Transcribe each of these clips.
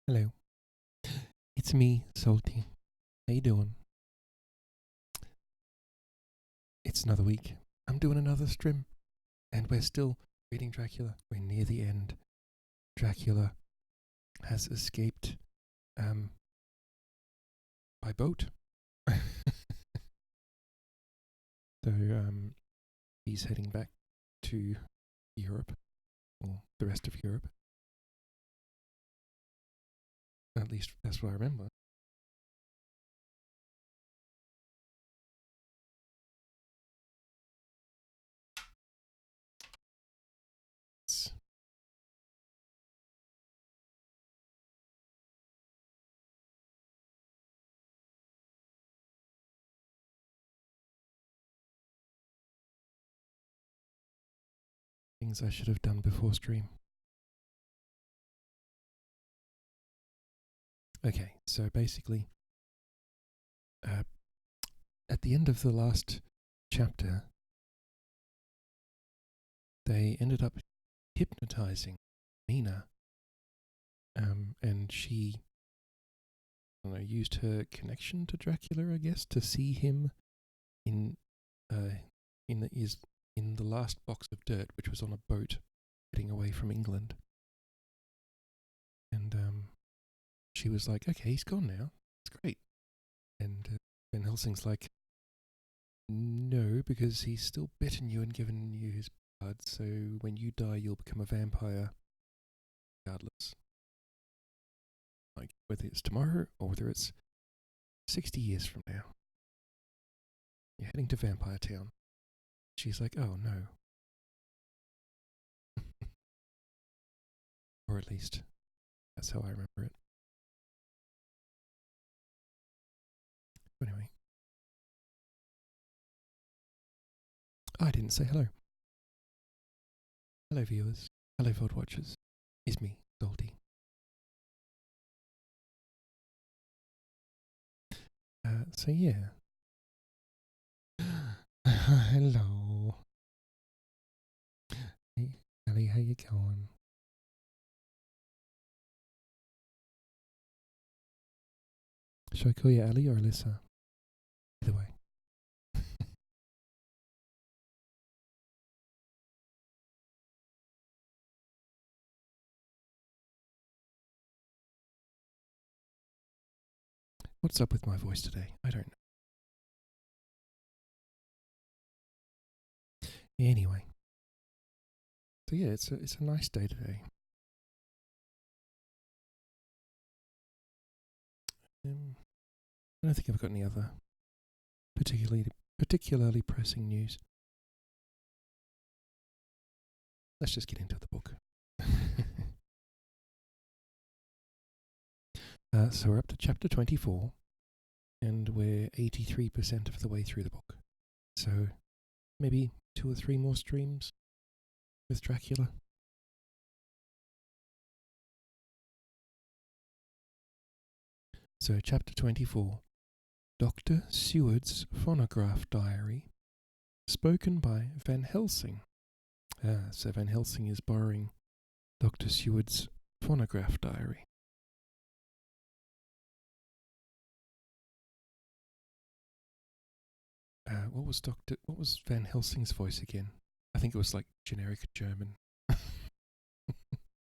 Hello, it's me, Salty. How you doing? It's another week. I'm doing another stream, and we're still reading Dracula. We're near the end. Dracula has escaped, by boat. So, he's heading back to Europe, or the rest of Europe. At least that's what I remember. Things I should have done before stream. Okay, so basically, at the end of the last chapter, they ended up hypnotizing Mina, and she, I don't know, used her connection to Dracula, I guess, to see him in the last box of dirt, which was on a boat heading away from England. And she was like, "Okay, he's gone now. It's great." And Van Helsing's like, "No, because he's still bitten you and given you his blood. So when you die, you'll become a vampire, regardless. Like whether it's tomorrow or whether it's 60 years from now. You're heading to Vampire Town." She's like, "Oh no." Or at least, that's how I remember it. Anyway. I didn't say hello. Hello viewers. Hello VOD watchers. It's me, Salty. So yeah. Hello. Hey, Ellie, how you going? Should I call you Ellie or Alyssa? Either way. What's up with my voice today? I don't know. Anyway. So yeah, it's a nice day today. I don't think I've got any other particularly pressing news. Let's just get into the book. So we're up to chapter 24, and we're 83% of the way through the book. So maybe 2 or 3 more streams with Dracula. So chapter 24, Dr. Seward's phonograph diary, spoken by Van Helsing. So Van Helsing is borrowing Dr. Seward's phonograph diary. What was Van Helsing's voice again? I think it was like generic German.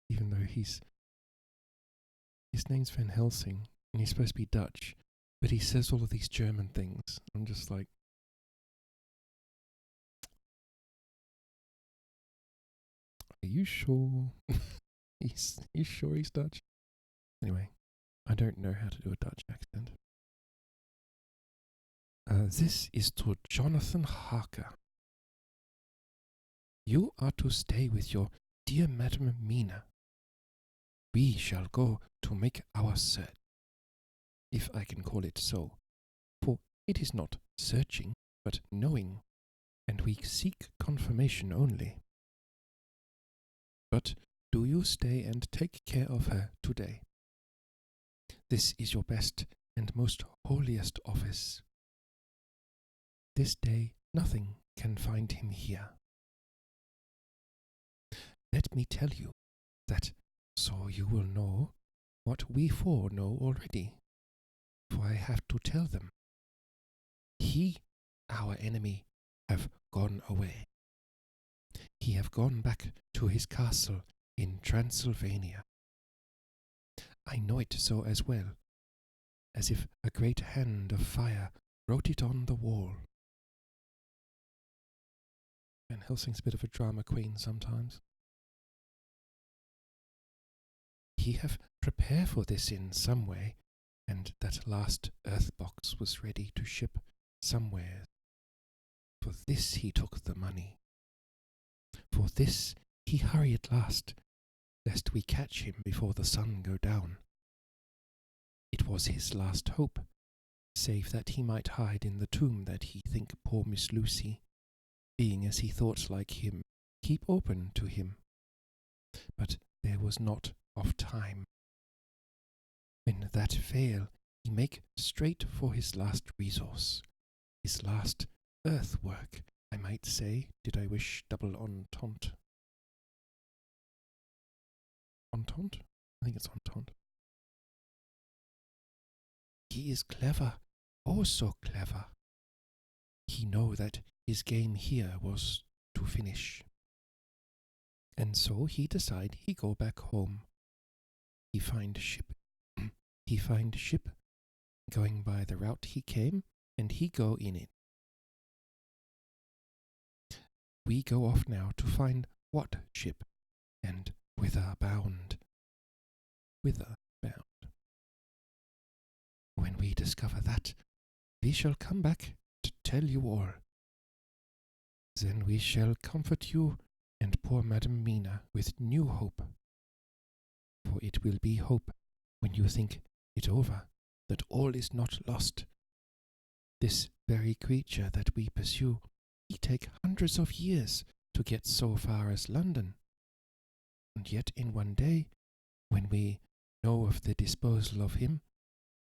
Even though his name's Van Helsing and he's supposed to be Dutch, but he says all of these German things. I'm just like, are you sure? You sure he's Dutch? Anyway, I don't know how to do a Dutch accent. This is to Jonathan Harker. You are to stay with your dear Madam Mina. We shall go to make our search, if I can call it so, for it is not searching, but knowing, and we seek confirmation only. But do you stay and take care of her today. This is your best and most holiest office. This day nothing can find him here. Let me tell you that, so you will know what we four know already, for I have to tell them. He, our enemy, have gone away. He have gone back to his castle in Transylvania. I know it so as well, as if a great hand of fire wrote it on the wall. Van Helsing's a bit of a drama queen sometimes. He have prepared for this in some way, and that last earth box was ready to ship somewhere. For this he took the money. For this he hurry at last, lest we catch him before the sun go down. It was his last hope, save that he might hide in the tomb that he think poor Miss Lucy, being as he thought like him, keep open to him. But there was not of time. When that fail, he make straight for his last resource, his last earth work, I might say, did I wish double entente. Entente? I think it's entente. He is clever, oh so clever. He know that his game here was to finish. And so he decide he go back home. He find ship. He find ship, going by the route he came, and he go in it. We go off now to find what ship, and whither bound. Whither bound. When we discover that, we shall come back to tell you all. Then we shall comfort you and poor Madam Mina with new hope. For it will be hope when you think it over, that all is not lost. This very creature that we pursue, he take hundreds of years to get so far as London. And yet in one day, when we know of the disposal of him,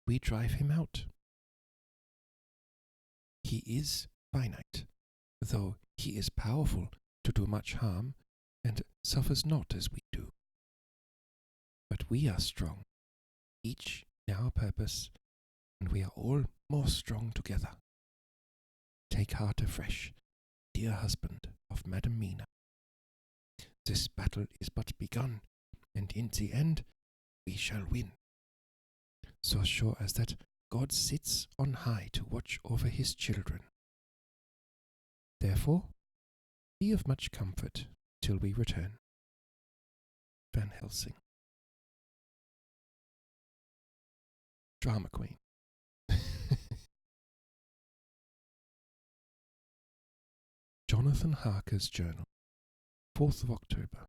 we drive him out. He is finite, though he is powerful to do much harm, and suffers not as we do. But we are strong, each in our purpose, and we are all more strong together. Take heart afresh, dear husband of Madam Mina. This battle is but begun, and in the end we shall win. So sure as that God sits on high to watch over his children. Therefore, be of much comfort till we return. Van Helsing. Drama queen. Jonathan Harker's Journal, 4th of October.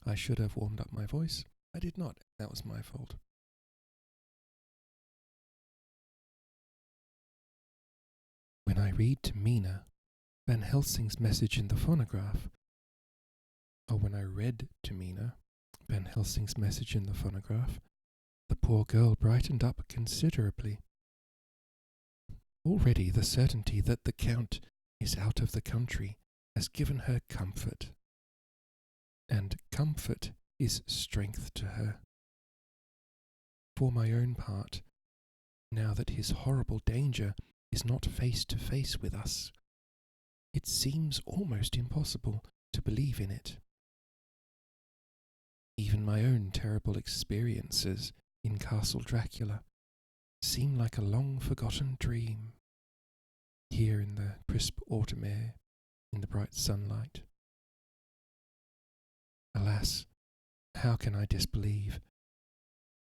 I should have warmed up my voice. I did not. That was my fault. When I read to Mina Van Helsing's message in the phonograph, or when I read to Mina Van Helsing's message in the phonograph, the poor girl brightened up considerably. Already the certainty that the Count is out of the country has given her comfort, and comfort is strength to her. For my own part, now that his horrible danger is not face to face with us, it seems almost impossible to believe in it. Even my own terrible experiences in Castle Dracula seem like a long-forgotten dream, here in the crisp autumn air, in the bright sunlight. Alas, how can I disbelieve?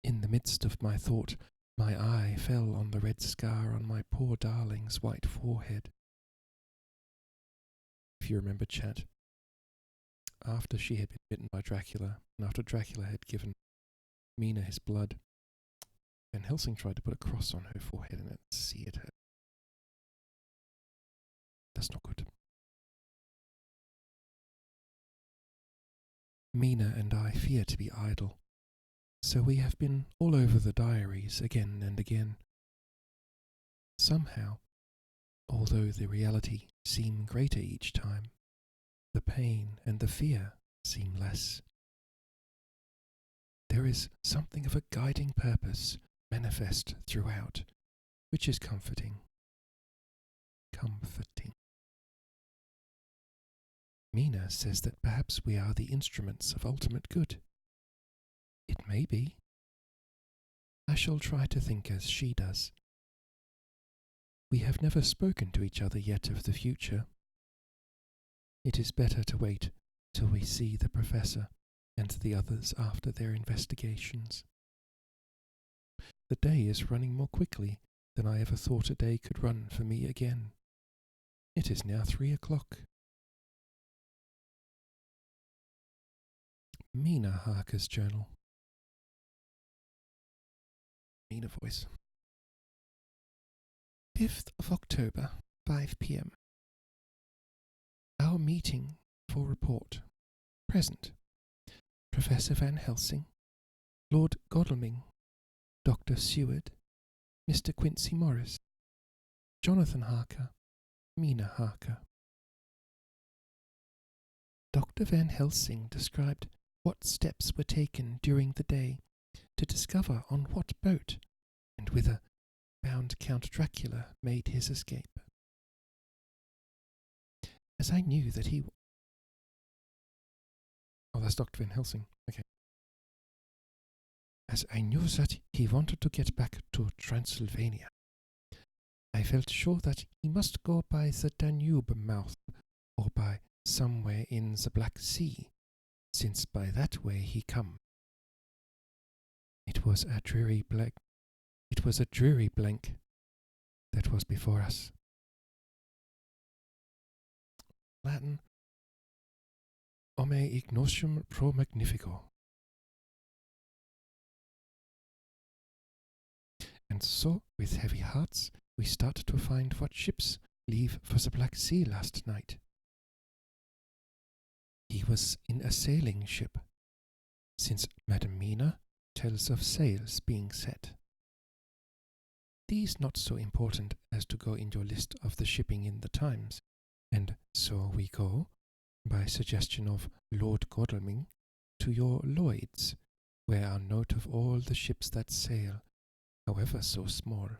In the midst of my thought, my eye fell on the red scar on my poor darling's white forehead. If you remember, chat, after she had been bitten by Dracula, and after Dracula had given Mina his blood, Van Helsing tried to put a cross on her forehead and it seared her. That's not good. Mina and I fear to be idle, so we have been all over the diaries again and again. Somehow, although the reality seem greater each time, the pain and the fear seem less. There is something of a guiding purpose manifest throughout, which is comforting. Comforting. Mina says that perhaps we are the instruments of ultimate good. It may be. I shall try to think as she does. We have never spoken to each other yet of the future. It is better to wait till we see the professor and the others after their investigations. The day is running more quickly than I ever thought a day could run for me again. It is now 3 o'clock. Mina Harker's journal. Mina voice. 5th of October, 5 p.m. Our meeting for report. Present. Professor Van Helsing, Lord Godalming, Dr. Seward, Mr. Quincy Morris, Jonathan Harker, Mina Harker. Dr. Van Helsing described what steps were taken during the day to discover on what boat and whither bound Count Dracula made his escape. As I knew that he... Oh, that's Dr. Van Helsing. Okay. As I knew that he wanted to get back to Transylvania, I felt sure that he must go by the Danube mouth or by somewhere in the Black Sea, since by that way he come. It was a dreary blank that was before us. Latin, Ome ignotium pro magnifico. And so, with heavy hearts, we start to find what ships leave for the Black Sea last night. He was in a sailing ship, since Madam Mina tells of sails being set. These not so important as to go in your list of the shipping in the Times, and so we go, by suggestion of Lord Godalming, to your Lloyd's, where are note of all the ships that sail, however so small.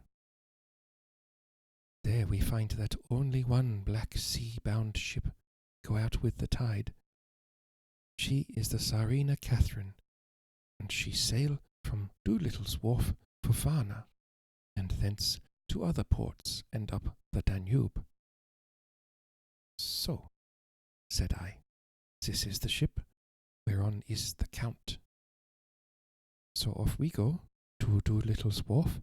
There we find that only one Black Sea-bound ship go out with the tide. She is the Tsarina Catherine, and she sail from Doolittle's wharf for Varna, and thence to other ports and up the Danube. So, said I, this is the ship whereon is the Count. So off we go to Doolittle's wharf,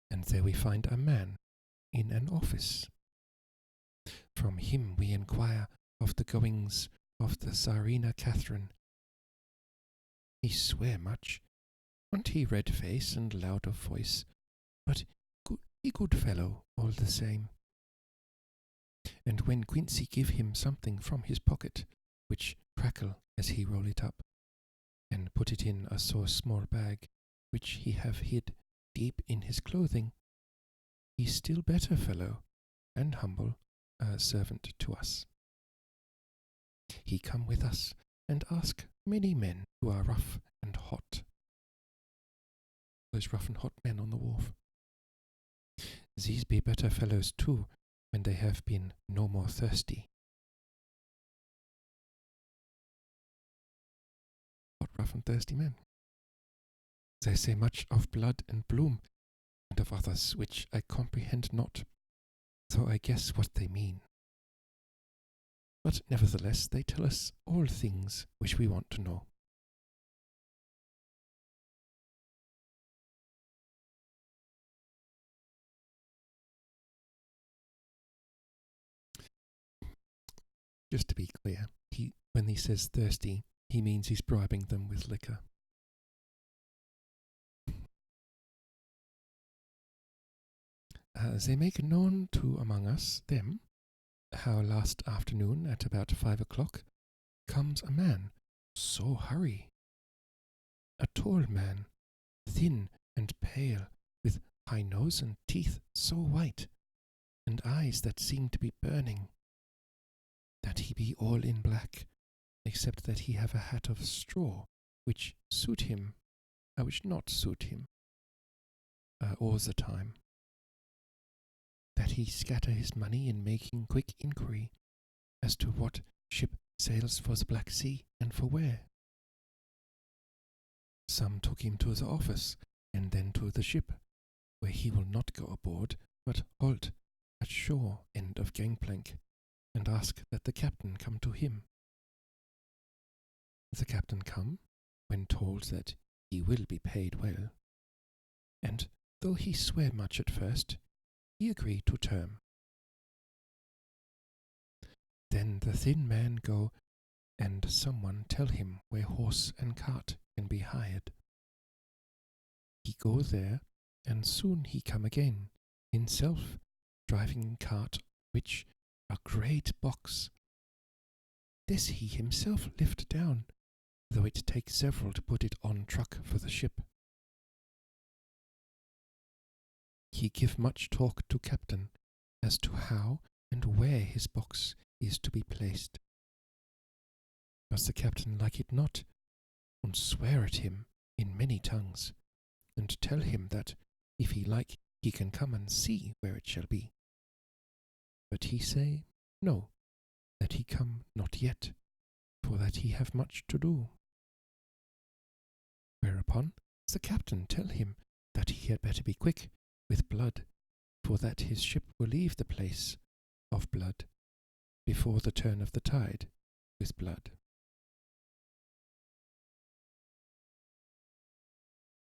and there we find a man in an office. From him we inquire of the goings of the Tsarina Catherine. He swear much, and he red face and loud of voice, but he good fellow all the same. And when Quincy give him something from his pocket, which crackle as he roll it up, and put it in a so small bag, which he have hid deep in his clothing, he still better fellow, and humble, a servant to us. He come with us, and ask many men who are rough and hot. Those rough and hot men on the wharf. These be better fellows too, when they have been no more thirsty. What rough and thirsty men? They say much of blood and bloom, and of others which I comprehend not, though I guess what they mean. But nevertheless they tell us all things which we want to know. Just to be clear, when he says thirsty, he means he's bribing them with liquor. They make known to among us, them, how last afternoon at about 5 o'clock comes a man, so hurry. A tall man, thin and pale, with high nose and teeth so white, and eyes that seem to be burning. That he be all in black, except that he have a hat of straw, which suit him, which not suit him, all the time. That he scatter his money in making quick inquiry as to what ship sails for the Black Sea and for where. Some took him to the office, and then to the ship, where he will not go aboard, but halt at shore end of gangplank, and ask that the captain come to him. The captain come, when told that he will be paid well, and though he swear much at first, he agree to term. Then the thin man go, and someone tell him where horse and cart can be hired. He go there, and soon he come again, himself driving cart, which a great box. This he himself lift down, though it take several to put it on truck for the ship. He give much talk to captain as to how and where his box is to be placed. But the captain like it not, and swear at him in many tongues, and tell him that if he like he can come and see where it shall be. But he say no, that he come not yet, for that he have much to do. Whereupon the captain tell him that he had better be quick with blood, for that his ship will leave the place of blood before the turn of the tide with blood.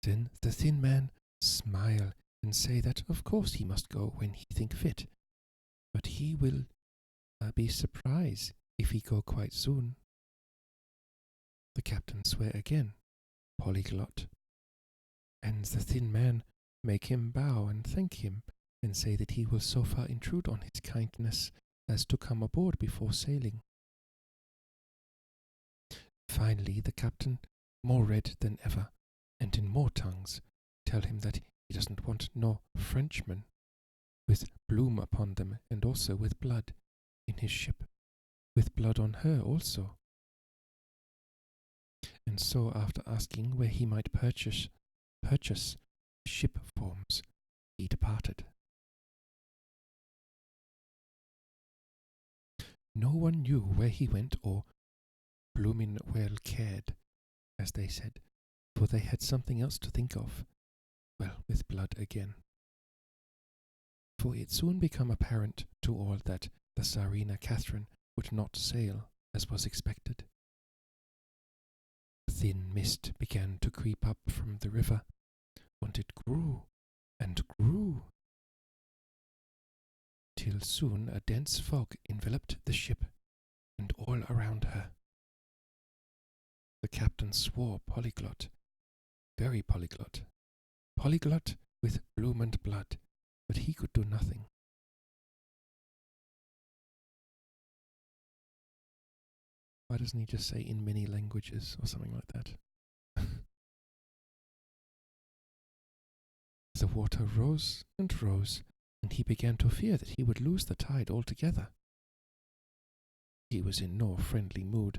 Then the thin man smile and say that of course he must go when he think fit, but he will be surprised if he go quite soon. The captain swear again, polyglot, and the thin man make him bow and thank him, and say that he will so far intrude on his kindness as to come aboard before sailing. Finally the captain, more red than ever, and in more tongues, tell him that he doesn't want no Frenchmen with bloom upon them, and also with blood in his ship, with blood on her also. And so after asking where he might purchase ship forms, he departed. No one knew where he went, or bloomin' well cared, as they said, for they had something else to think of, well, with blood again. For it soon became apparent to all that the Tsarina Catherine would not sail as was expected. A thin mist began to creep up from the river, and it grew and grew, till soon a dense fog enveloped the ship and all around her. The captain swore polyglot, very polyglot, polyglot with bloom and blood, but he could do nothing. Why doesn't he just say in many languages or something like that? The water rose, and he began to fear that he would lose the tide altogether. He was in no friendly mood,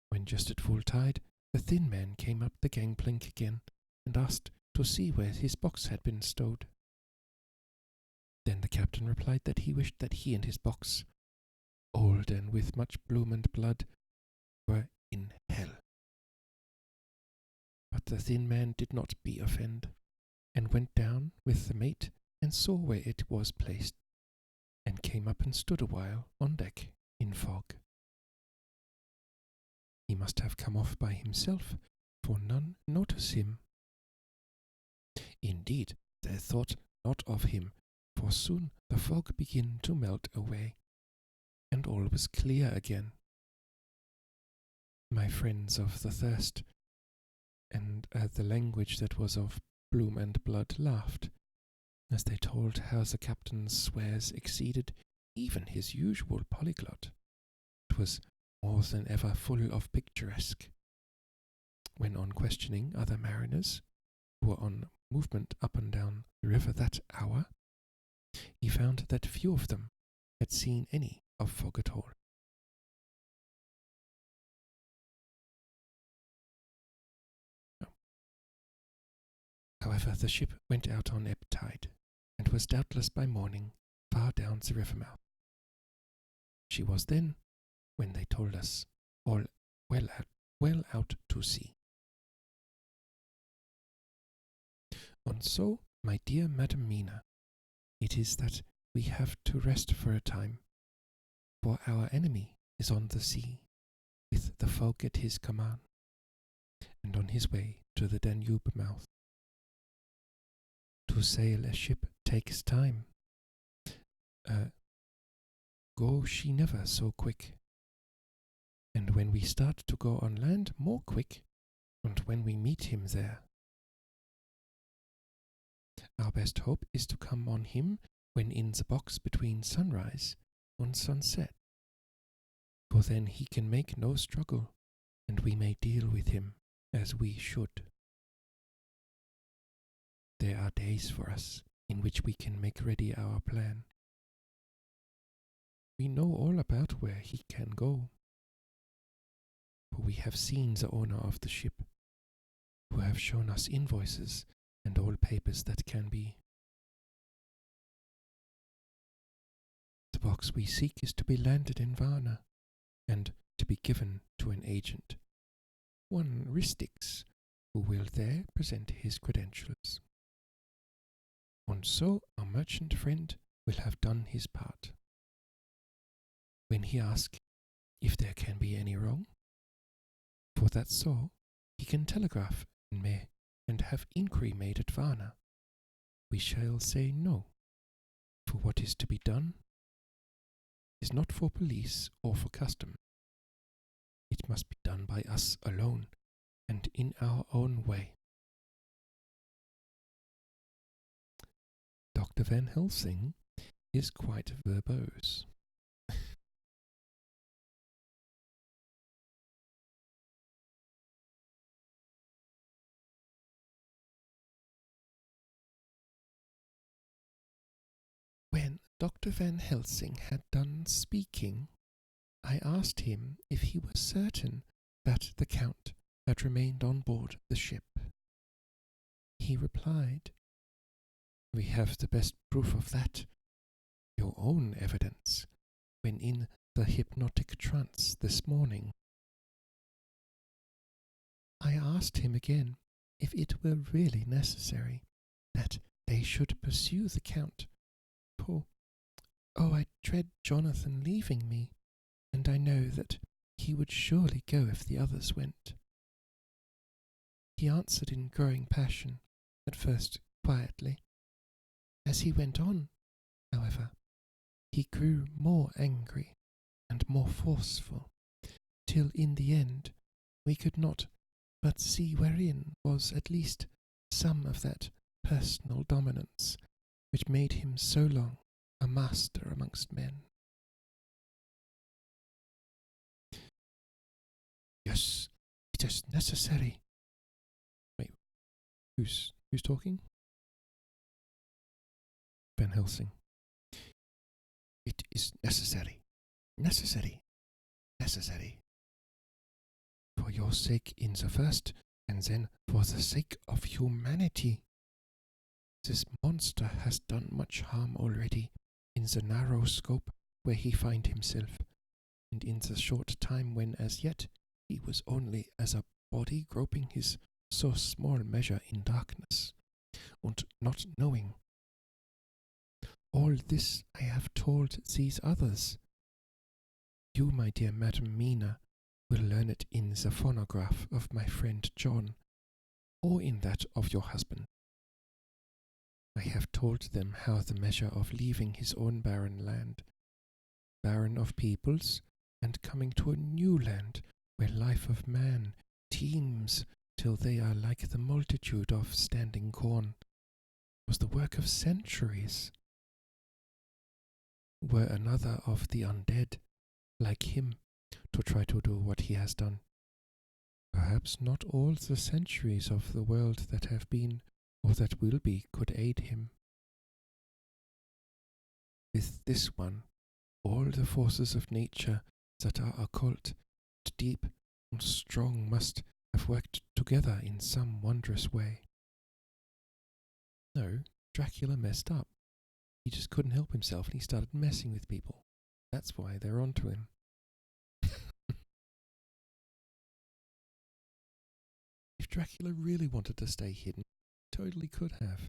when just at full tide the thin man came up the gangplank again, and asked to see where his box had been stowed. Then the captain replied that he wished that he and his box, old and with much bloom and blood, were in hell. But the thin man did not be offend, and went down with the mate and saw where it was placed, and came up and stood a while on deck in fog. He must have come off by himself, for none notice him. Indeed, they thought not of him, for soon the fog began to melt away, and all was clear again. My friends of the thirst, and the language that was of bloom and blood, laughed, as they told how the captain's swears exceeded even his usual polyglot. It was more than ever full of picturesque. When on questioning other mariners, who were on movement up and down the river that hour, he found that few of them had seen any of fog at all. However, the ship went out on ebb tide, and was doubtless by morning far down the river mouth. She was then, when they told us, all well out to sea. And so, my dear Madam Mina, it is that we have to rest for a time, for our enemy is on the sea, with the fog at his command, and on his way to the Danube mouth. To sail a ship takes time. Go she never so quick. And when we start to go on land, more quick, and when we meet him there. Our best hope is to come on him when in the box between sunrise and sunset, for then he can make no struggle, and we may deal with him as we should. There are days for us in which we can make ready our plan. We know all about where he can go, for we have seen the owner of the ship, who have shown us invoices and all papers that can be. The box we seek is to be landed in Varna, and to be given to an agent, one Ristix, who will there present his credentials. And so our merchant friend will have done his part. When he asks if there can be any wrong, for that so, he can telegraph in me and have inquiry made at Varna, we shall say no, for what is to be done is not for police or for custom. It must be done by us alone and in our own way. Dr. Van Helsing is quite verbose. When Dr. Van Helsing had done speaking, I asked him if he was certain that the Count had remained on board the ship. He replied, "We have the best proof of that, your own evidence, when in the hypnotic trance this morning." I asked him again if it were really necessary that they should pursue the Count, for, I dread Jonathan leaving me, and I know that he would surely go if the others went. He answered in growing passion, at first quietly. As he went on, however, he grew more angry and more forceful, till in the end we could not but see wherein was at least some of that personal dominance which made him so long a master amongst men. Yes, it is necessary. Wait, who's talking? Van Helsing. It is necessary, necessary, necessary. For your sake in the first, and then for the sake of humanity. This monster has done much harm already in the narrow scope where he find himself, and in the short time when as yet he was only as a body groping his so small measure in darkness, and not knowing. All this I have told these others. You, my dear Madam Mina, will learn it in the phonograph of my friend John, or in that of your husband. I have told them how the measure of leaving his own barren land, barren of peoples, and coming to a new land where life of man teems till they are like the multitude of standing corn, was the work of centuries. Were another of the undead, like him, to try to do what he has done, perhaps not all the centuries of the world that have been or that will be could aid him. With this one, all the forces of nature that are occult, deep, and strong must have worked together in some wondrous way. No, Dracula messed up. He just couldn't help himself and he started messing with people. That's why they're onto him. If Dracula really wanted to stay hidden, he totally could have.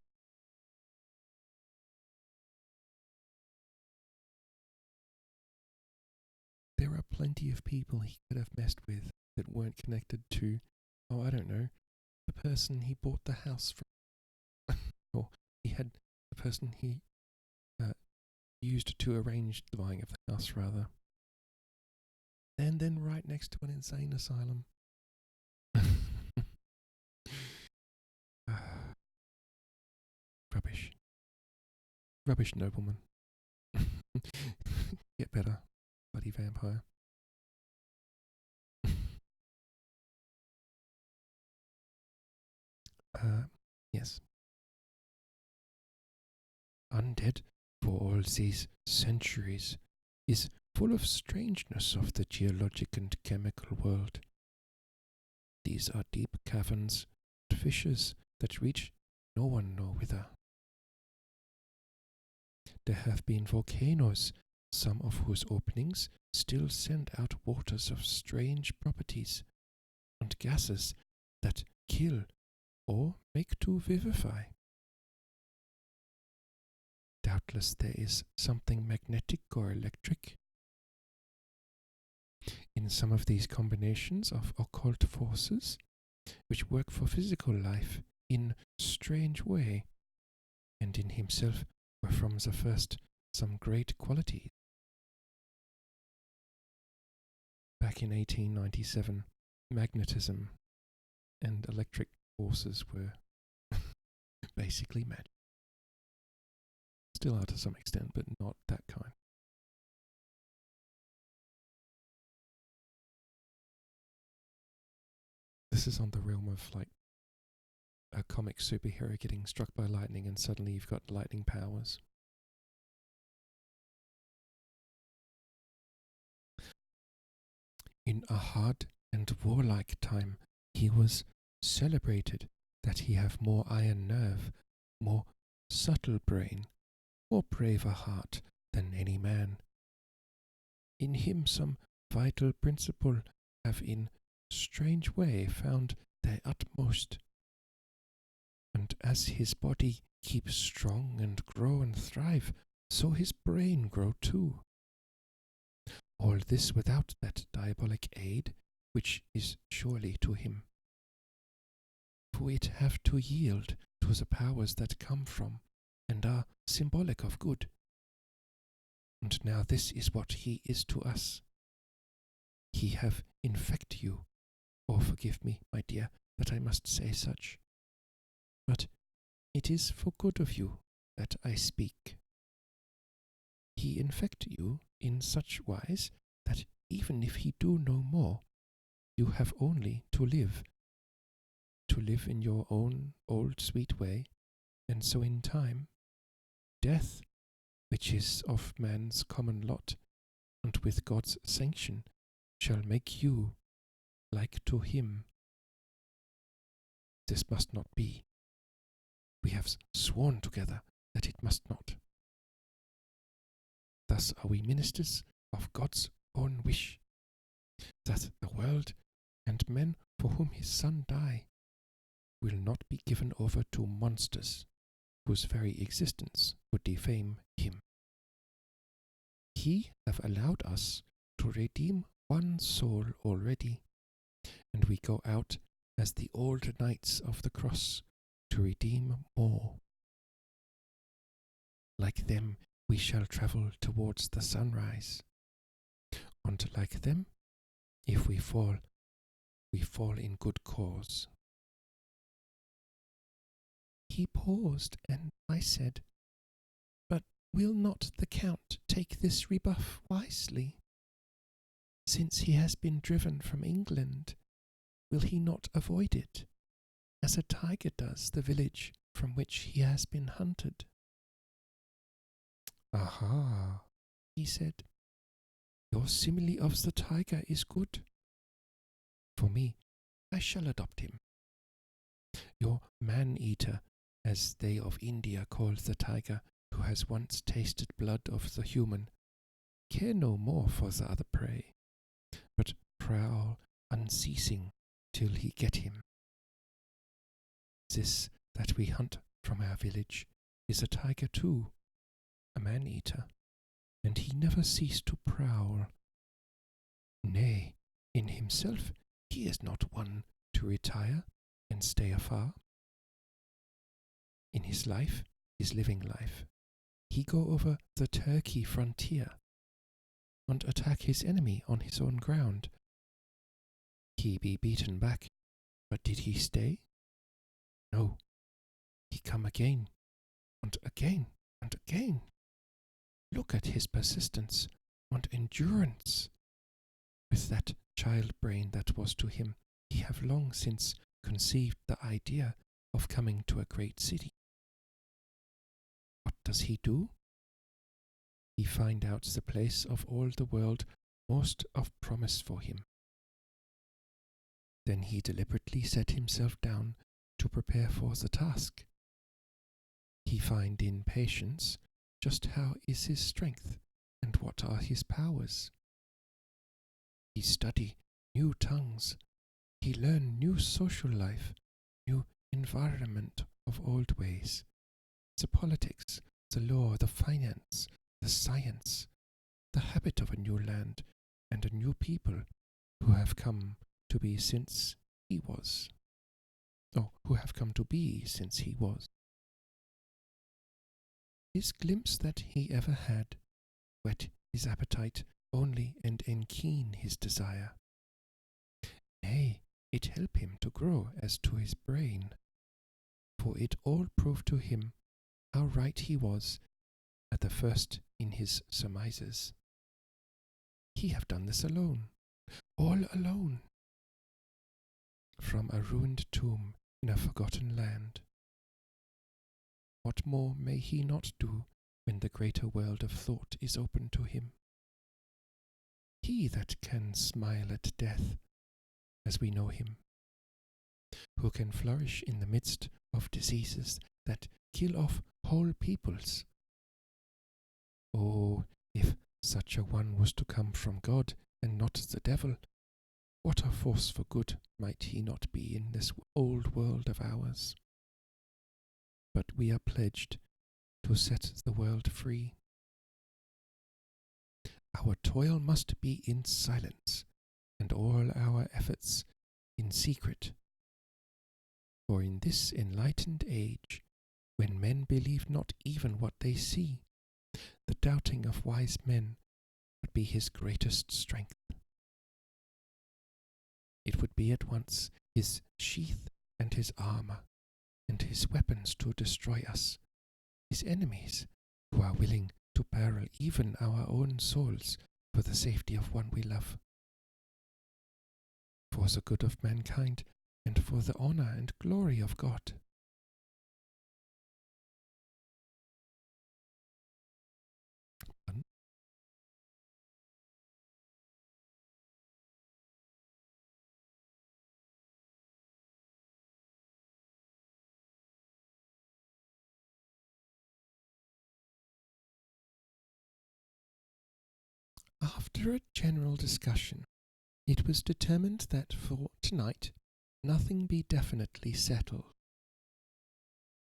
There are plenty of people he could have messed with that weren't connected to, oh, I don't know, the person he bought the house from. Or he had the person he used to arrange the buying of the house, rather. And then right next to an insane asylum. Rubbish. Rubbish nobleman. Get better, bloody vampire. Yes. Undead, for all these centuries, is full of strangeness of the geologic and chemical world. These are deep caverns, fissures that reach no one know whither. There have been volcanoes, some of whose openings still send out waters of strange properties, and gases that kill or make to vivify. Doubtless there is something magnetic or electric in some of these combinations of occult forces which work for physical life in strange way, and in himself were from the first some great qualities. Back in 1897, magnetism and electric forces were basically magic. Still are to some extent, but not that kind. This is on the realm of like a comic superhero getting struck by lightning and suddenly you've got lightning powers. In a hard and warlike time, he was celebrated that he have more iron nerve, more subtle brain, more braver heart than any man. In him some vital principle have in strange way found their utmost, and as his body keeps strong and grow and thrive, so his brain grow too. All this without that diabolic aid, which is surely to him. For it have to yield to the powers that come from, and are symbolic of good. And now this is what he is to us. He have infect you, or forgive me, my dear, that I must say such. But it is for good of you that I speak. He infect you in such wise that even if he do no more, you have only to live in your own old sweet way, and so in time, death, which is of man's common lot, and with God's sanction, shall make you like to him. This must not be. We have sworn together that it must not. Thus are we ministers of God's own wish, that the world and men for whom his Son died will not be given over to monsters whose very existence would defame him. He have allowed us to redeem one soul already, and we go out as the old knights of the cross to redeem more. Like them we shall travel towards the sunrise, and like them, if we fall in good cause. He paused, and I said, But will not the Count take this rebuff wisely? Since he has been driven from England, will he not avoid it, as a tiger does the village from which he has been hunted? Aha, he said, your simile of the tiger is good. For me, I shall adopt him. Your man-eater as they of India call the tiger who has once tasted blood of the human, care no more for the other prey, but prowl unceasing till he get him. This that we hunt from our village is a tiger too, a man-eater, and he never ceased to prowl. Nay, in himself he is not one to retire and stay afar. In his life, his living life, he go over the Turkey frontier and attack his enemy on his own ground. He be beaten back, but did he stay? No, he come again, and again, and again. Look at his persistence and endurance. With that child brain that was to him, he have long since conceived the idea of coming to a great city. What does he do? He find out the place of all the world most of promise for him. Then he deliberately set himself down to prepare for the task. He find in patience just how is his strength and what are his powers. He study new tongues. He learn new social life, new environment of old ways, the politics, the law, the finance, the science, the habit of a new land and a new people who have come to be since he was. Who have come to be since he was. His glimpse that he ever had whet his appetite only and enkeen his desire. Nay, it help him to grow as to his brain, for it all proved to him how right he was at the first in his surmises. He have done this alone, all alone, from a ruined tomb in a forgotten land. What more may he not do when the greater world of thought is open to him? He that can smile at death, as we know him, who can flourish in the midst of diseases that kill off whole peoples. Oh, if such a one was to come from God and not the devil, what a force for good might he not be in this old world of ours? But we are pledged to set the world free. Our toil must be in silence, and all our efforts in secret. For in this enlightened age, when men believe not even what they see, the doubting of wise men would be his greatest strength. It would be at once his sheath and his armour, and his weapons to destroy us, his enemies, who are willing to peril even our own souls for the safety of one we love. For the good of mankind, and for the honour and glory of God. After a general discussion, it was determined that for tonight nothing be definitely settled,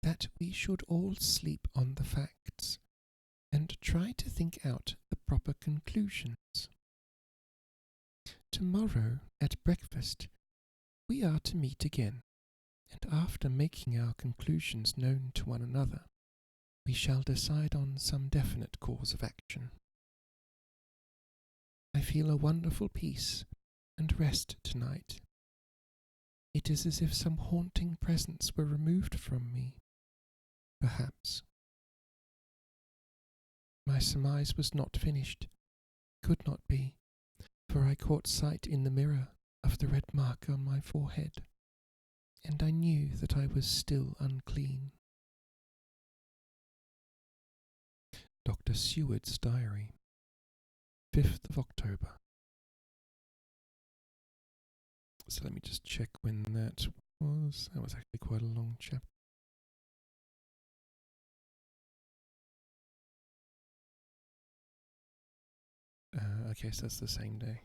that we should all sleep on the facts, and try to think out the proper conclusions. Tomorrow at breakfast we are to meet again, and after making our conclusions known to one another, we shall decide on some definite course of action. I feel a wonderful peace and rest tonight. It is as if some haunting presence were removed from me, perhaps. My surmise was not finished, could not be, for I caught sight in the mirror of the red mark on my forehead, and I knew that I was still unclean. Dr. Seward's Diary, 5th of October. So let me just check when that was. That was actually quite a long chapter. Okay, so that's the same day.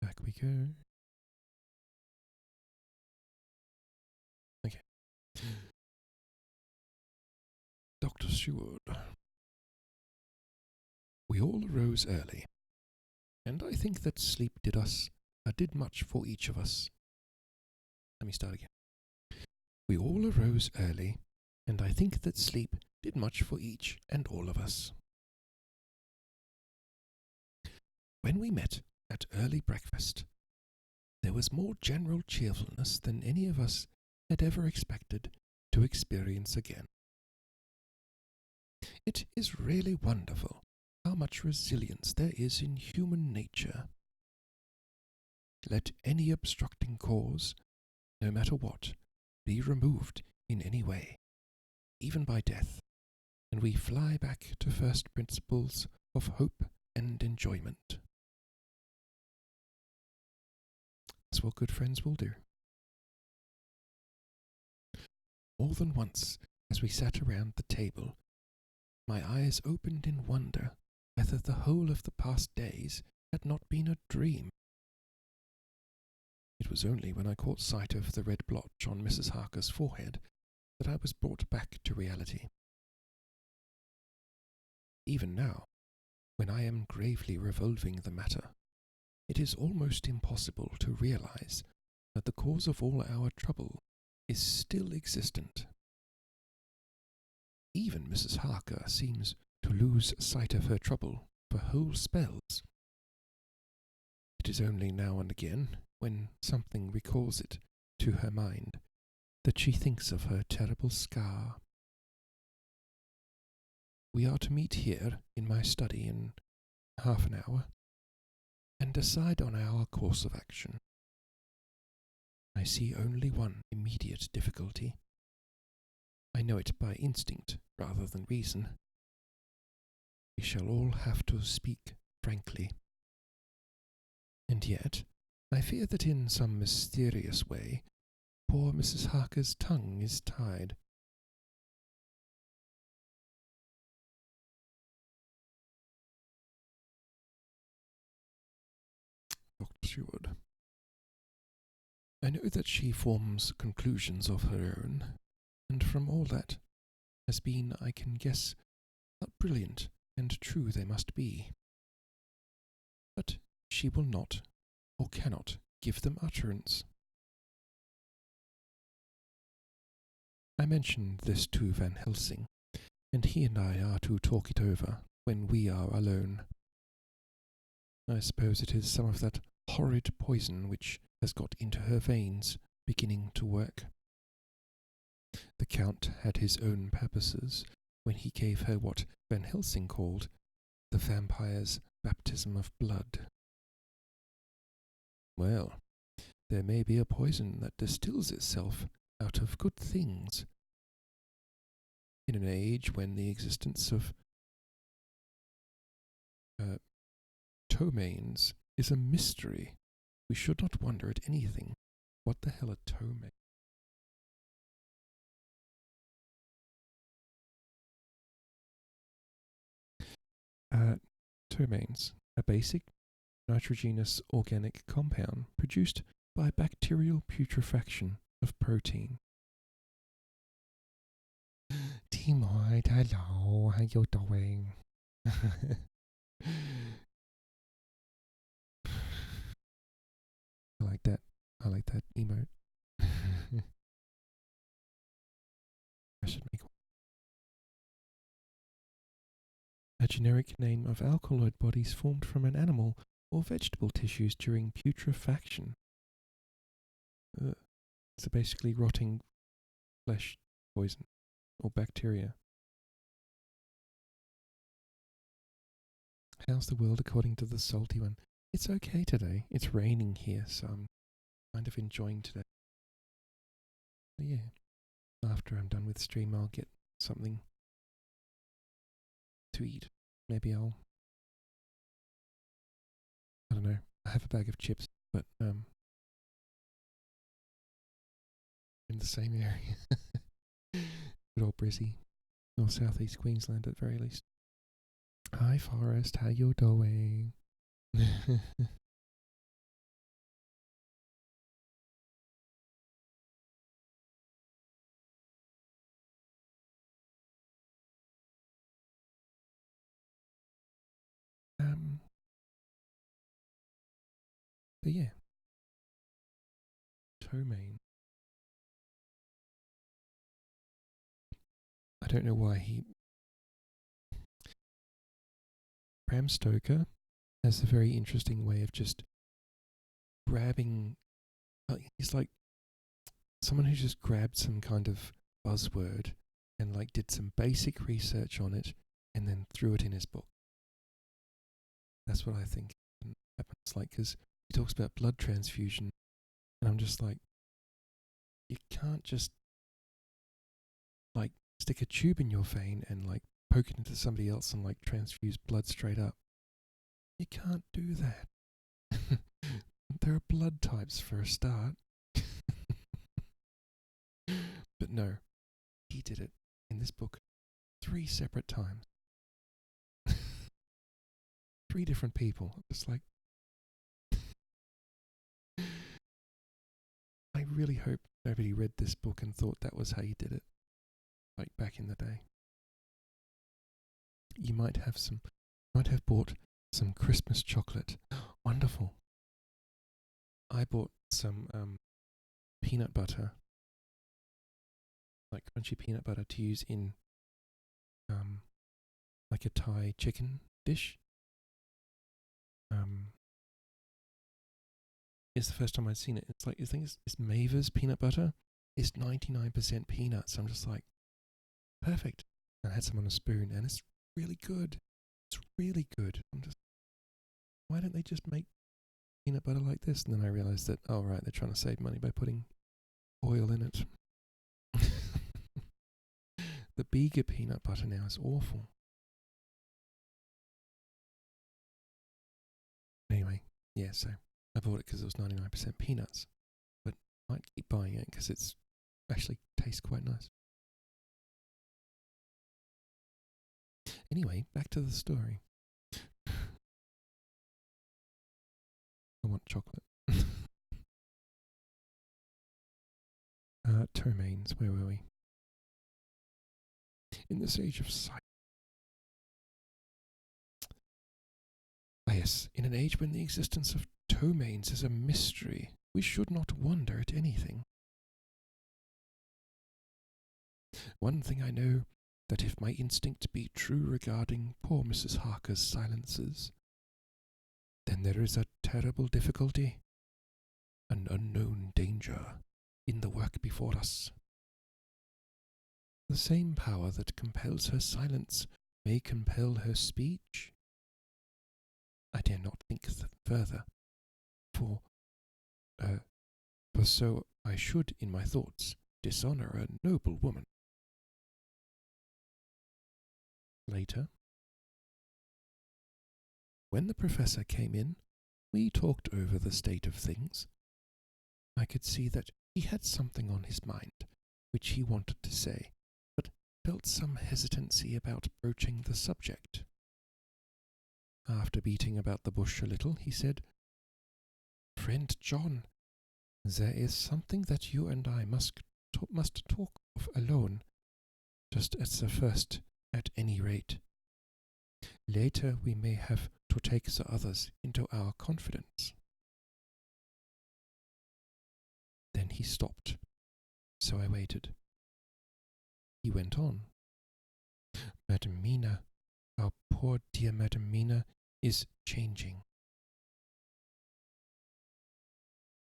Back we go. Okay. Dr. Seward. We all arose early, and I think that sleep did much for each of us. Let me start again. We all arose early, and I think that sleep did much for each and all of us. When we met at early breakfast, there was more general cheerfulness than any of us had ever expected to experience again. It is really wonderful how much resilience there is in human nature. Let any obstructing cause, no matter what, be removed in any way, even by death, and we fly back to first principles of hope and enjoyment. That's what good friends will do. More than once, as we sat around the table, my eyes opened in wonder whether the whole of the past days had not been a dream. It was only when I caught sight of the red blotch on Mrs. Harker's forehead that I was brought back to reality. Even now, when I am gravely revolving the matter, it is almost impossible to realize that the cause of all our trouble is still existent. Even Mrs. Harker seems to lose sight of her trouble for whole spells. It is only now and again, when something recalls it to her mind, that she thinks of her terrible scar. We are to meet here in my study in half an hour, and decide on our course of action. I see only one immediate difficulty. I know it by instinct rather than reason. We shall all have to speak frankly. And yet, I fear that in some mysterious way, poor Mrs. Harker's tongue is tied. Dr. Seward. I know that she forms conclusions of her own, and from all that has been, I can guess how brilliant and true they must be. But she will not, or cannot, give them utterance. I mentioned this to Van Helsing, and he and I are to talk it over when we are alone. I suppose it is some of that horrid poison which has got into her veins beginning to work. The Count had his own purposes when he gave her what Van Helsing called the vampire's baptism of blood. Well, there may be a poison that distills itself out of good things. In an age when the existence of ptomaines is a mystery, we should not wonder at anything. What the hell are ptomaines? Ptomaines, a basic nitrogenous organic compound produced by bacterial putrefaction of protein. Timoid, hello, how you doing? I like that. I like that emote. I should make one. A generic name of alkaloid bodies formed from an animal or vegetable tissues during putrefaction. So basically rotting flesh poison or bacteria. How's the world according to the salty one? It's okay today. It's raining here, so I'm kind of enjoying today. But yeah, after I'm done with stream, I'll get something to eat. Maybe I don't know. I have a bag of chips, but in the same area. Good old Brizzy, or southeast Queensland at very least. Hi, Forrest. How you doing? um, but yeah, Ptomaine. I don't know why Bram Stoker has a very interesting way of just grabbing. He's like someone who just grabbed some kind of buzzword and like did some basic research on it and then threw it in his book. That's what I think happens. Like, because he talks about blood transfusion, and I'm just like, you can't just like stick a tube in your vein and like poke it into somebody else and like transfuse blood straight up. You can't do that. There are blood types for a start. But no, he did it in this book 3 separate times. 3 different people. Just like, I really hope nobody read this book and thought that was how you did it, like back in the day. You might have bought some Christmas chocolate. Wonderful. I bought some peanut butter, like crunchy peanut butter to use in like a Thai chicken dish. It's the first time I'd seen it. It's like, I think it's Maver's peanut butter. It's 99% peanuts. I'm just like, perfect. And I had some on a spoon, and it's really good. It's really good. I'm just, why don't they just make peanut butter like this? And then I realized that, oh right, they're trying to save money by putting oil in it. The Bega peanut butter now is awful. Anyway, yeah, so I bought it because it was 99% peanuts, but I might keep buying it because it's actually tastes quite nice. Anyway, back to the story. I want chocolate. Ptomaines, where were we? In this age of science. Ah, yes, in an age when the existence of ptomaines is a mystery, we should not wonder at anything. One thing I know, that if my instinct be true regarding poor Mrs. Harker's silences, then there is a terrible difficulty, an unknown danger, in the work before us. The same power that compels her silence may compel her speech. I dare not think further, for so I should, in my thoughts, dishonour a noble woman. Later, when the professor came in, we talked over the state of things. I could see that he had something on his mind which he wanted to say, but felt some hesitancy about broaching the subject. After beating about the bush a little, he said, "Friend John, there is something that you and I must talk of alone, just at the first, at any rate. Later we may have to take the others into our confidence." Then he stopped, so I waited. He went on. "Madam Mina, our poor dear Madam Mina, is changing."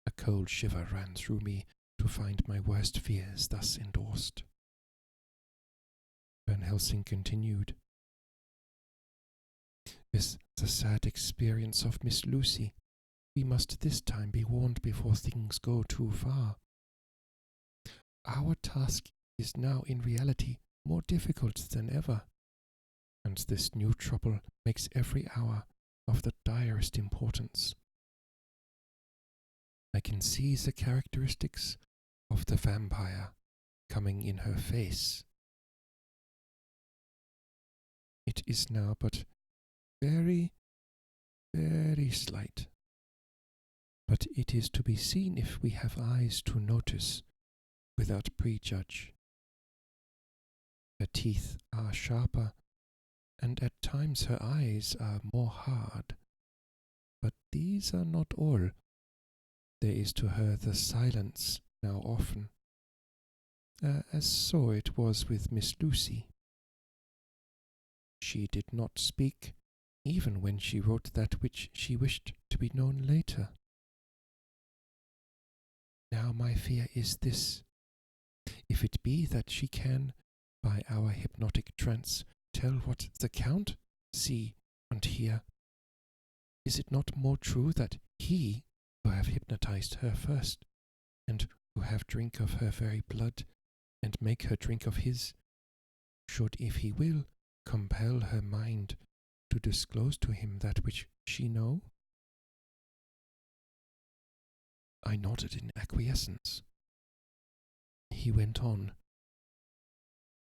A cold shiver ran through me to find my worst fears thus endorsed. Van Helsing continued. "With the sad experience of Miss Lucy, we must this time be warned before things go too far. Our task is now in reality more difficult than ever, and this new trouble makes every hour of the direst importance. I can see the characteristics of the vampire coming in her face. It is now but very, very slight. But it is to be seen if we have eyes to notice without prejudge. Her teeth are sharper, and at times her eyes are more hard. But these are not all. There is to her the silence now often, as so it was with Miss Lucy. She did not speak, even when she wrote that which she wished to be known later. Now my fear is this: if it be that she can, by our hypnotic trance, tell what the Count see and hear, is it not more true that he, who have hypnotized her first, and who have drink of her very blood, and make her drink of his, should, if he will, compel her mind to disclose to him that which she know? I nodded in acquiescence. He went on.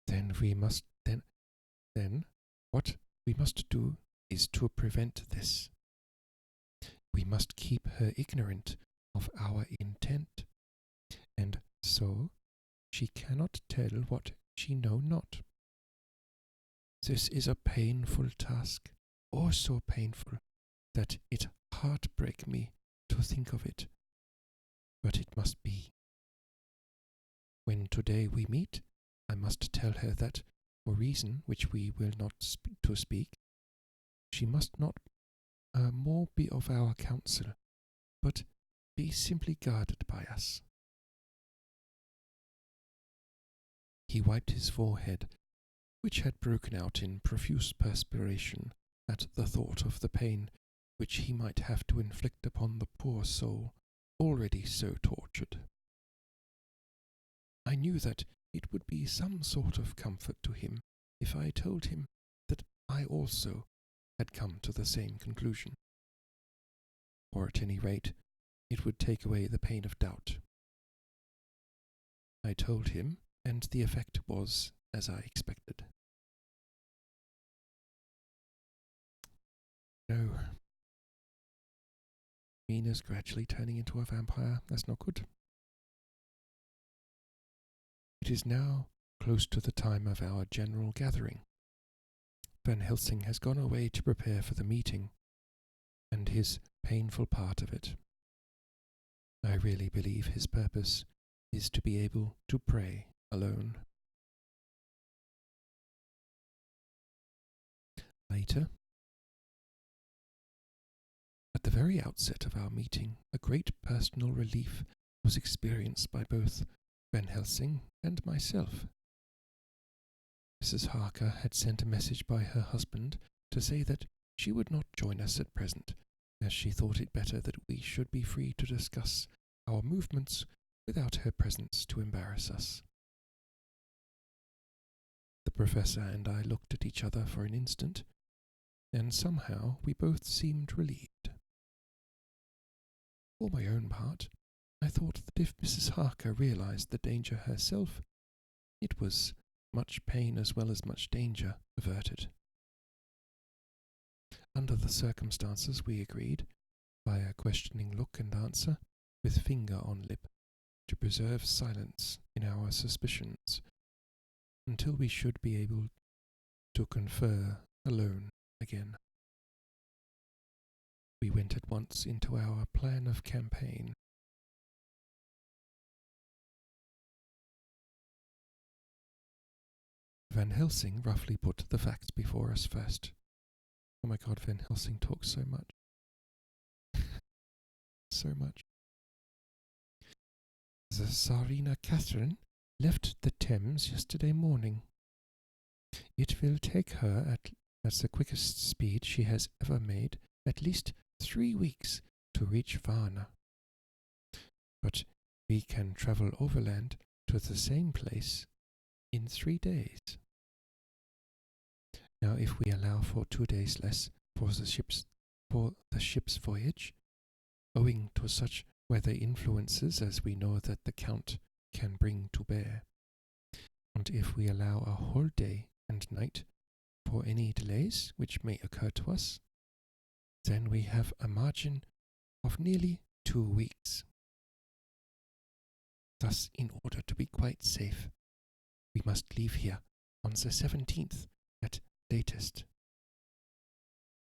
Then what we must do is to prevent this. We must keep her ignorant of our intent, and so she cannot tell what she know not. This is a painful task, oh so painful that it heartbreak me to think of it. But it must be. When today we meet, I must tell her that, for reason which we will not speak, she must not more be of our counsel, but be simply guarded by us. He wiped his forehead, which had broken out in profuse perspiration at the thought of the pain which he might have to inflict upon the poor soul already so tortured. I knew that it would be some sort of comfort to him if I told him that I also had come to the same conclusion. Or at any rate, it would take away the pain of doubt. I told him, and the effect was as I expected. No. Mina's gradually turning into a vampire. That's not good. It is now close to the time of our general gathering. Van Helsing has gone away to prepare for the meeting, and his painful part of it. I really believe his purpose is to be able to pray alone. Later, at the very outset of our meeting, a great personal relief was experienced by both Van Helsing and myself. Mrs. Harker had sent a message by her husband to say that she would not join us at present, as she thought it better that we should be free to discuss our movements without her presence to embarrass us. The Professor and I looked at each other for an instant, and somehow we both seemed relieved. For my own part, I thought that if Mrs. Harker realized the danger herself, it was much pain as well as much danger averted. Under the circumstances, we agreed, by a questioning look and answer, with finger on lip, to preserve silence in our suspicions until we should be able to confer alone again. We went at once into our plan of campaign. Van Helsing roughly put the facts before us first. Oh my God, Van Helsing talks so much. So much. The Tsarina Catherine left the Thames yesterday morning. It will take her at the quickest speed she has ever made at least 3 weeks to reach Varna. But we can travel overland to the same place in 3 days. Now, if we allow for 2 days less for the ship's voyage, owing to such weather influences as we know that the Count can bring to bear, and if we allow a whole day and night for any delays which may occur to us. Then we have a margin of nearly 2 weeks. Thus, in order to be quite safe, we must leave here on the 17th at latest.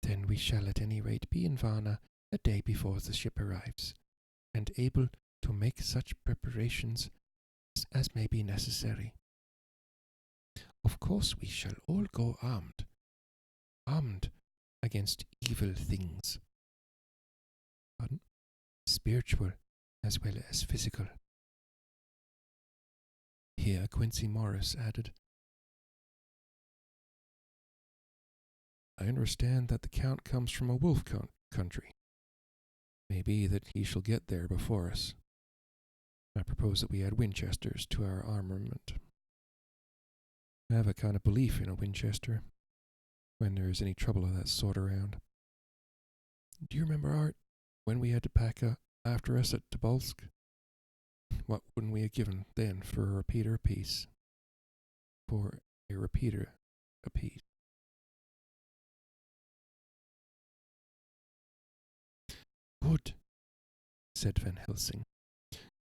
Then we shall at any rate be in Varna a day before the ship arrives, and able to make such preparations as may be necessary. Of course we shall all go armed against evil things. Pardon? Spiritual as well as physical. Here Quincy Morris added, I understand that the Count comes from a wolf country. Maybe that he shall get there before us. I propose that we add Winchesters to our armament. I have a kind of belief in a Winchester when there is any trouble of that sort around. Do you remember, Art, when we had to pack after us at Tobolsk? What wouldn't we have given then for a repeater apiece? For a repeater apiece. Good, said Van Helsing.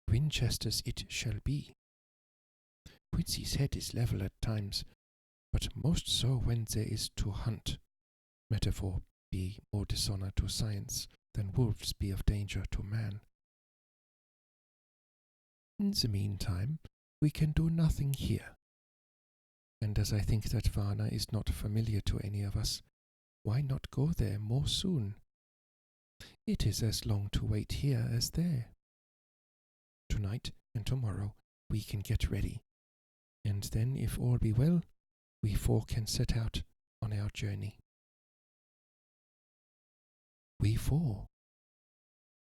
Winchesters it shall be. Quincy's head is level at times, but most so when there is to hunt. Metaphor be more dishonour to science than wolves be of danger to man. In the meantime, we can do nothing here. And as I think that Varna is not familiar to any of us, why not go there more soon? It is as long to wait here as there. Tonight and tomorrow we can get ready, and then, if all be well, we four can set out on our journey. We four,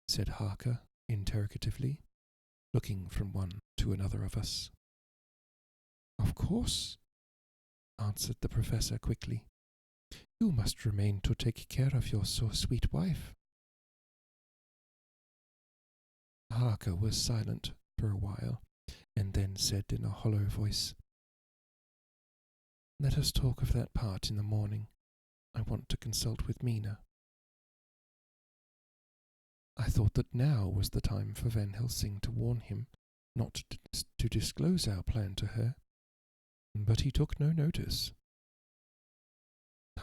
said Harker interrogatively, looking from one to another of us. Of course, answered the professor quickly. You must remain to take care of your so sweet wife. Harker was silent for a while, and then said in a hollow voice, Let us talk of that part in the morning. I want to consult with Mina. I thought that now was the time for Van Helsing to warn him not to disclose our plan to her, but he took no notice.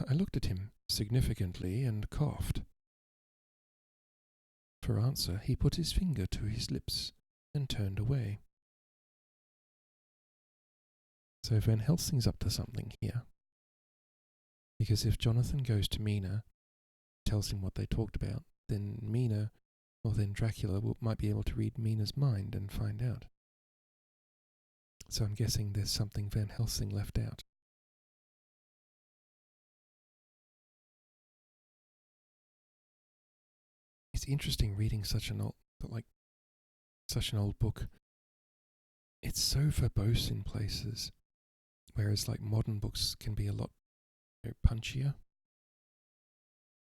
I looked at him significantly and coughed. For answer, he put his finger to his lips and turned away. So Van Helsing's up to something here. Because if Jonathan goes to Mina, tells him what they talked about, then Mina, or then Dracula, might be able to read Mina's mind and find out. So I'm guessing there's something Van Helsing left out. It's interesting reading such an old book. It's so verbose in places, whereas like modern books can be a lot punchier.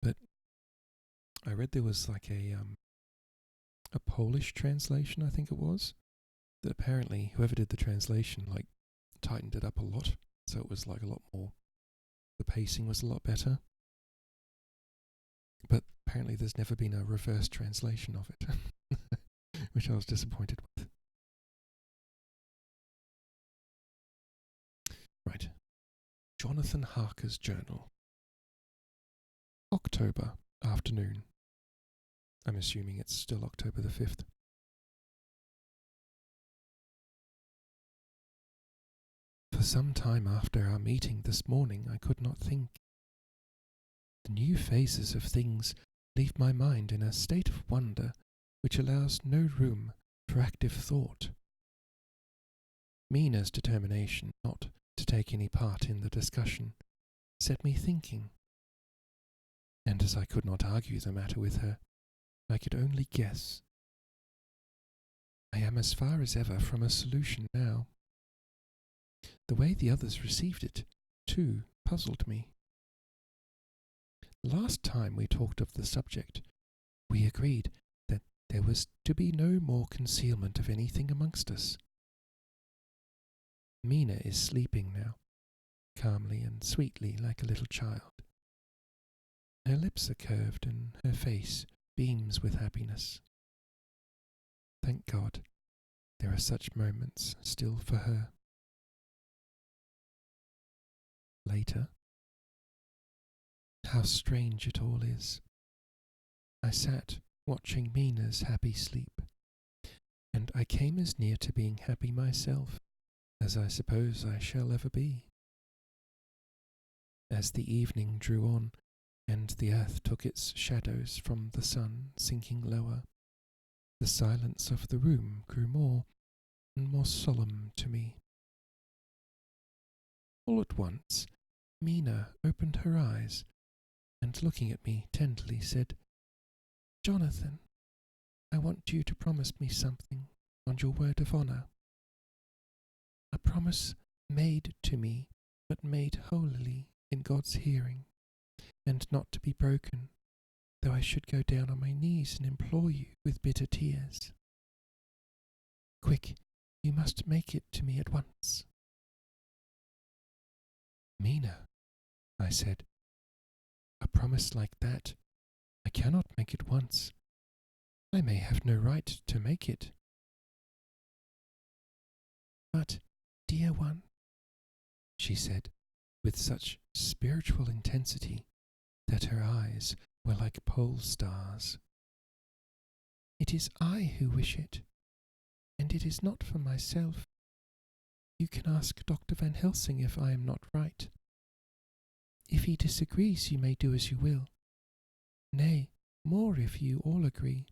But I read there was like a Polish translation, I think it was, that apparently whoever did the translation like tightened it up a lot, so it was like a lot more. The pacing was a lot better. But apparently there's never been a reverse translation of it, which I was disappointed with. Right. Jonathan Harker's journal. October afternoon. I'm assuming it's still October the 5th. For some time after our meeting this morning, I could not think. The new phases of things leave my mind in a state of wonder which allows no room for active thought. Mina's determination not to take any part in the discussion set me thinking, and as I could not argue the matter with her, I could only guess. I am as far as ever from a solution now. The way the others received it, too, puzzled me. Last time we talked of the subject, we agreed that there was to be no more concealment of anything amongst us. Mina is sleeping now, calmly and sweetly like a little child. Her lips are curved and her face beams with happiness. Thank God, there are such moments still for her. Later, how strange it all is. I sat watching Mina's happy sleep, and I came as near to being happy myself as I suppose I shall ever be. As the evening drew on, and the earth took its shadows from the sun sinking lower, the silence of the room grew more and more solemn to me. All at once, Mina opened her eyes, and looking at me tenderly said, "Jonathan, I want you to promise me something on your word of honour. A promise made to me, but made holily in God's hearing, and not to be broken, though I should go down on my knees and implore you with bitter tears. Quick, you must make it to me at once." "Mina," I said, "a promise like that, I cannot make at once. I may have no right to make it." "But, dear one," she said, with such spiritual intensity that her eyes were like pole stars, "it is I who wish it, and it is not for myself. You can ask Dr. Van Helsing if I am not right. If he disagrees, you may do as you will. Nay, more if you all agree.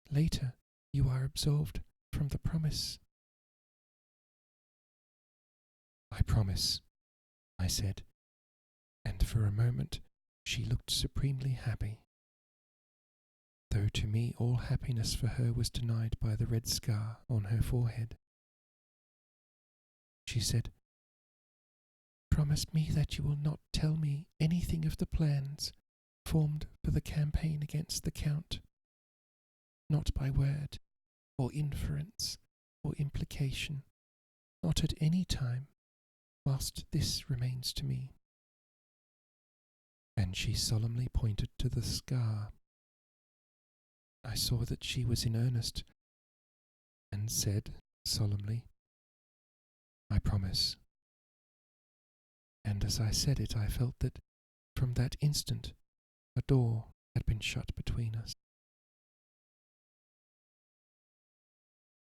Later, you are absolved from the promise." "I promise," I said, and for a moment she looked supremely happy, though to me all happiness for her was denied by the red scar on her forehead. She said, "Promise me that you will not tell me anything of the plans formed for the campaign against the Count, not by word, or inference, or implication, not at any time, whilst this remains to me." And she solemnly pointed to the scar. I saw that she was in earnest, and said solemnly, "I promise." And as I said it, I felt that from that instant a door had been shut between us.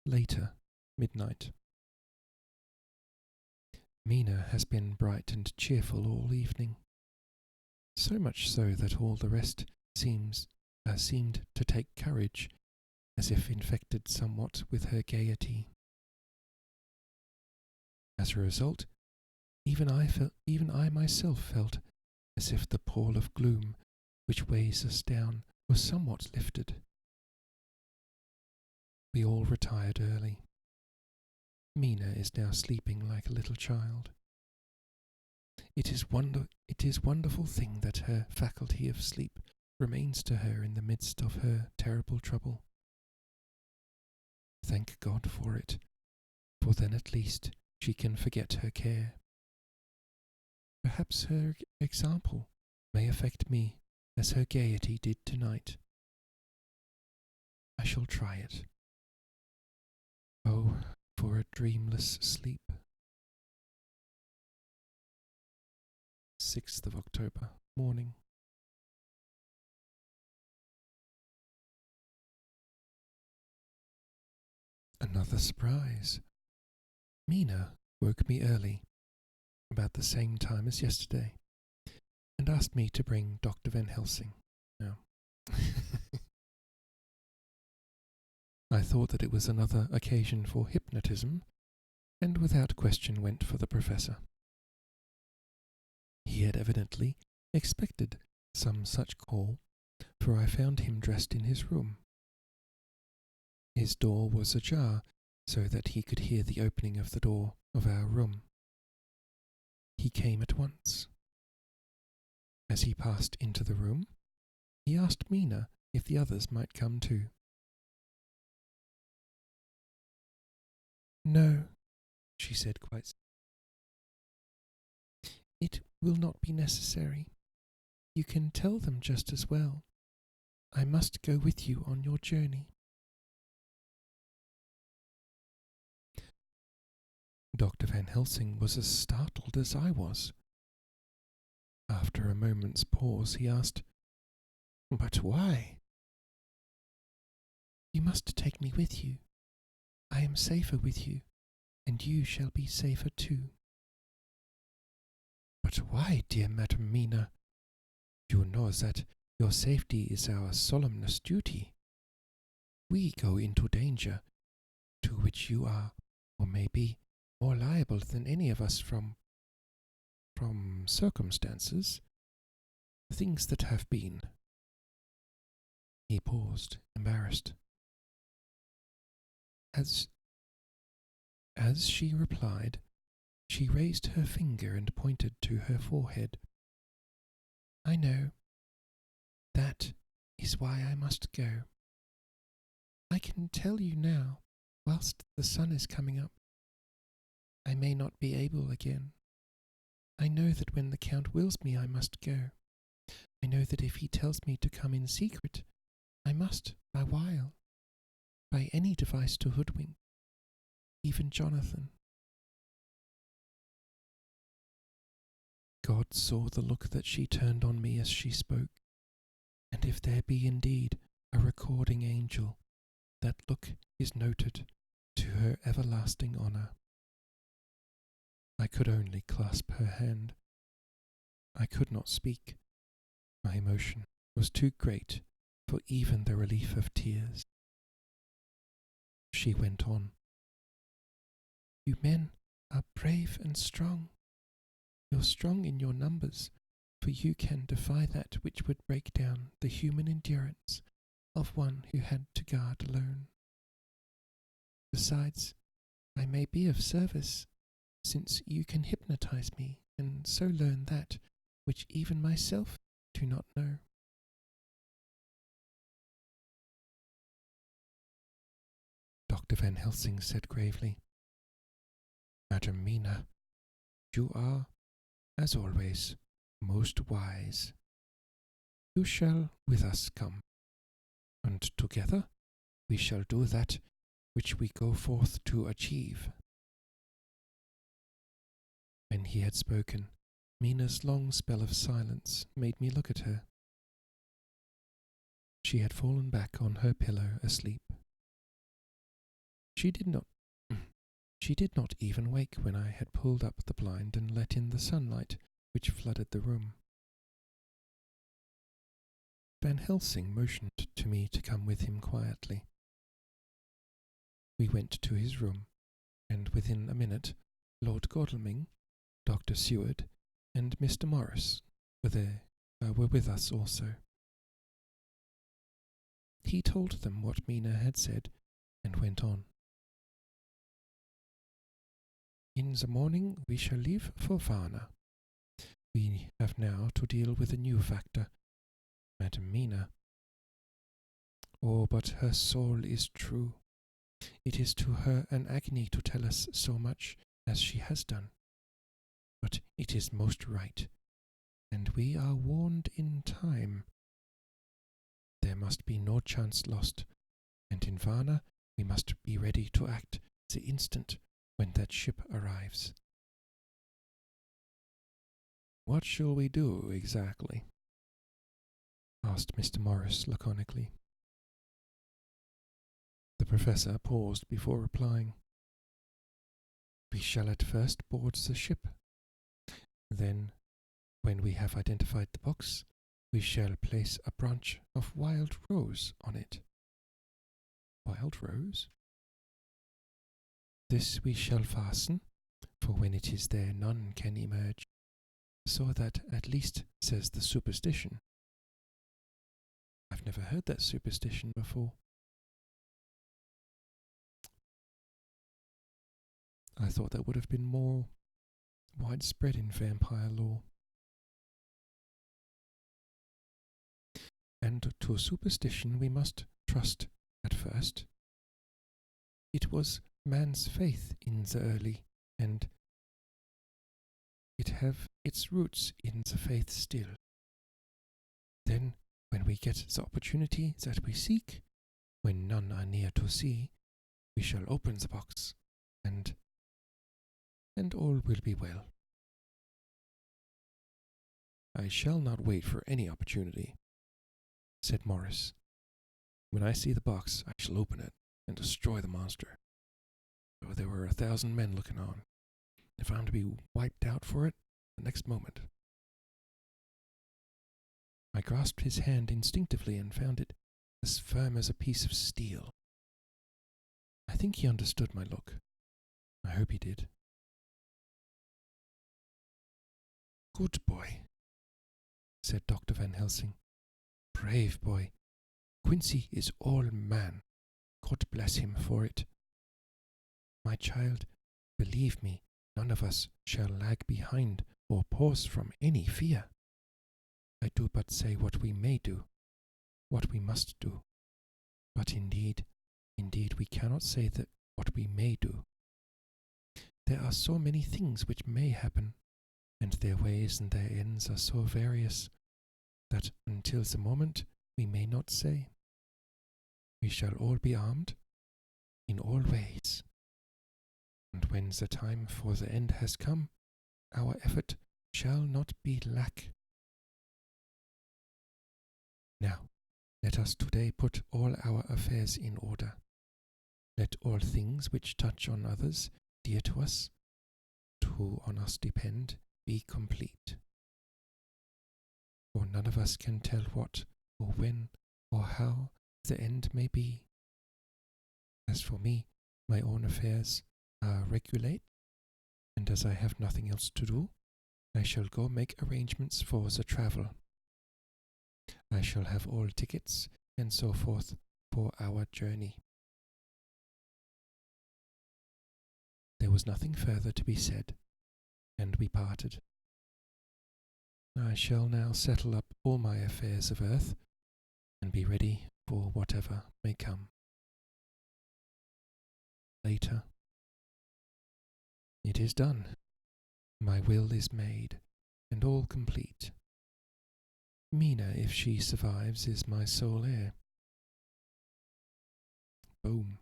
Later, midnight. Mina has been bright and cheerful all evening, so much so that all the rest seemed to take courage, as if infected somewhat with her gaiety. As a result, even I myself felt as if the pall of gloom which weighs us down was somewhat lifted. We all retired early. Mina is now sleeping like a little child. It is wonderful thing that her faculty of sleep remains to her in the midst of her terrible trouble. Thank God for it, for then at least she can forget her care. Perhaps her example may affect me as her gaiety did tonight. I shall try it. Oh, for a dreamless sleep. 6th of October, morning. Another surprise. Mina woke me early, about the same time as yesterday, and asked me to bring Dr. Van Helsing. Now, I thought that it was another occasion for hypnotism, and without question went for the professor. He had evidently expected some such call, for I found him dressed in his room. His door was ajar, so that he could hear the opening of the door of our room. He came at once. As he passed into the room, he asked Mina if the others might come too. "No," she said quite. It will not be necessary. You can tell them just as well. I must go with you on your journey. Dr. Van Helsing was as startled as I was. After a moment's pause, he asked, "But why?" "You must take me with you. I am safer with you, and you shall be safer too." "But why, dear Madam Mina? You know that your safety is our solemnest duty. We go into danger, to which you are, or may be, more liable than any of us from circumstances, things that have been." He paused, embarrassed. As she replied, she raised her finger and pointed to her forehead. "I know. That is why I must go. I can tell you now, whilst the sun is coming up. I may not be able again. I know that when the Count wills me, I must go. I know that if he tells me to come in secret, I must, by wile, by any device to hoodwink, even Jonathan." God saw the look that she turned on me as she spoke, and if there be indeed a recording angel, that look is noted to her everlasting honour. I could only clasp her hand. I could not speak. My emotion was too great for even the relief of tears. She went on. "You men are brave and strong. You're strong in your numbers, for you can defy that which would break down the human endurance of one who had to guard alone. Besides, I may be of service, since you can hypnotize me and so learn that which even myself do not know." Dr. Van Helsing said gravely, "Madam Mina, you are, as always, most wise. You shall with us come, and together we shall do that which we go forth to achieve." When he had spoken, Mina's long spell of silence made me look at her. She had fallen back on her pillow asleep. She did not even wake when I had pulled up the blind and let in the sunlight which flooded the room. Van Helsing motioned to me to come with him quietly. We went to his room, and within a minute Lord Godalming, Dr. Seward, and Mr. Morris were with us also. He told them what Mina had said, and went on. "In the morning we shall leave for Varna. We have now to deal with a new factor, Madam Mina. Oh, but her soul is true. It is to her an agony to tell us so much as she has done. But it is most right, and we are warned in time. There must be no chance lost, and in Varna we must be ready to act the instant when that ship arrives." "What shall we do exactly?" asked Mr. Morris laconically. The professor paused before replying. "We shall at first board the ship. Then, when we have identified the box, we shall place a branch of wild rose on it." "Wild rose?" "This we shall fasten, for when it is there none can emerge, so that at least says the superstition." "I've never heard that superstition before." "I thought that would have been more widespread in vampire lore." "And to superstition we must trust at first. It was man's faith in the early and it have its roots in the faith still. Then, when we get the opportunity that we seek, when none are near to see, we shall open the box, and all will be well. I shall not wait for any opportunity, said Morris. When I see the box, I shall open it and destroy the monster. Though there were 1,000 men looking on, if I'm to be wiped out for it the next moment. I grasped his hand instinctively and found it as firm as a piece of steel. I think he understood my look. I hope he did. Good boy, said Dr. Van Helsing. Brave boy. Quincy is all man. God bless him for it. My child, believe me, none of us shall lag behind or pause from any fear. I do but say what we may do, what we must do. But indeed, we cannot say that what we may do. There are so many things which may happen, and their ways and their ends are so various, that until the moment we may not say. We shall all be armed, in all ways. And when the time for the end has come, our effort shall not be lack. Now, let us today put all our affairs in order. Let all things which touch on others, dear to us, who on us depend, be complete. For none of us can tell what, or when, or how the end may be. As for me, my own affairs are regulate, and as I have nothing else to do, I shall go make arrangements for the travel. I shall have all tickets and so forth for our journey. There was nothing further to be said, and we parted. I shall now settle up all my affairs of earth, and be ready for whatever may come. Later. It is done. My will is made, and all complete. Mina, if she survives, is my sole heir. Boom.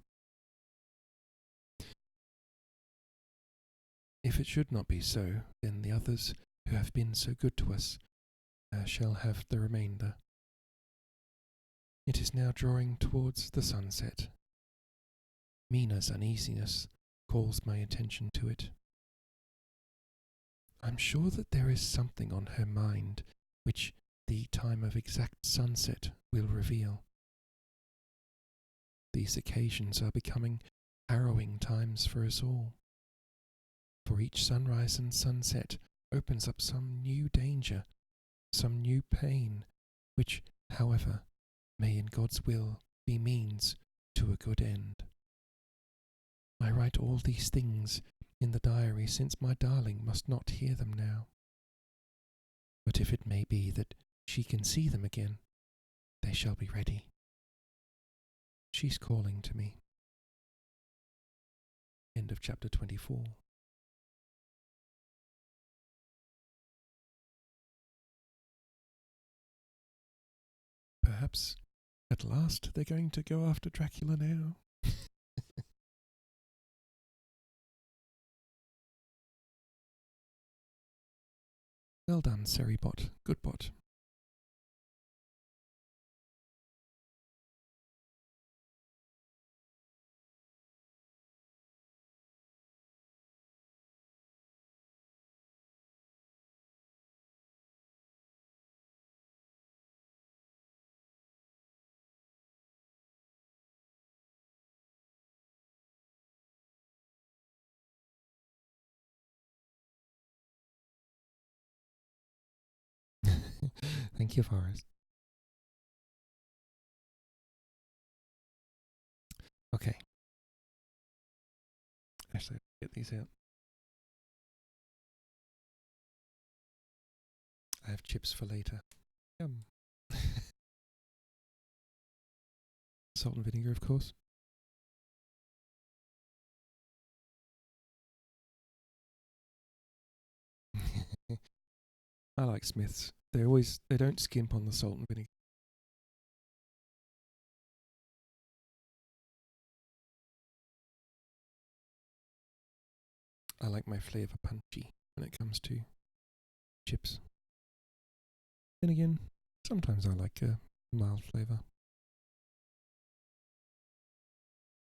If it should not be so, then the others who have been so good to us shall have the remainder. It is now drawing towards the sunset. Mina's uneasiness calls my attention to it. I'm sure that there is something on her mind which the time of exact sunset will reveal. These occasions are becoming harrowing times for us all. For each sunrise and sunset opens up some new danger, some new pain, which, however, may in God's will be means to a good end. I write all these things in the diary since my darling must not hear them now. But if it may be that she can see them again, they shall be ready. She's calling to me. End of chapter 24. Perhaps, at last, they're going to go after Dracula now. Well done, Seribot. Good bot. Thank you, Forrest. Okay. Actually, get these out. I have chips for later. Yum. Salt and vinegar, of course. I like Smiths. They don't skimp on the salt and vinegar. I like my flavour punchy when it comes to chips. Then again, sometimes I like a mild flavour.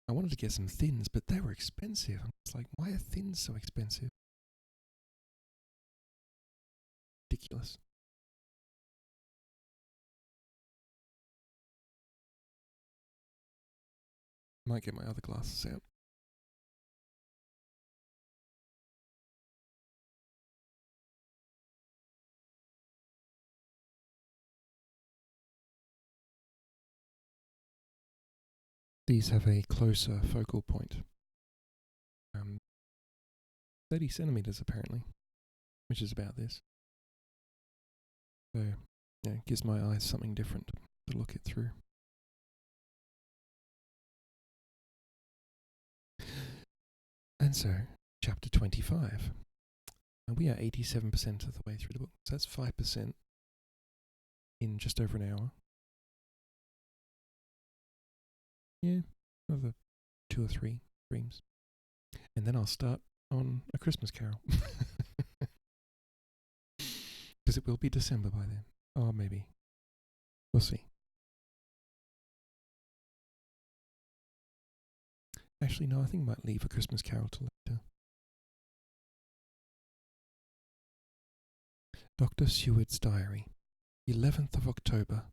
I wanted to get some thins, but they were expensive. It's like, why are thins so expensive? Ridiculous. Might get my other glasses out. These have a closer focal point. 30 centimeters apparently, which is about this. So, yeah, it gives my eyes something different to look it through. And so, chapter 25. And we are 87% of the way through the book. So that's 5% in just over an hour. Yeah, another 2 or 3 dreams. And then I'll start on A Christmas Carol. Because it will be December by then. Or maybe. We'll see. Actually, no, I think I might leave A Christmas Carol till later. Dr. Seward's Diary, 11th of October,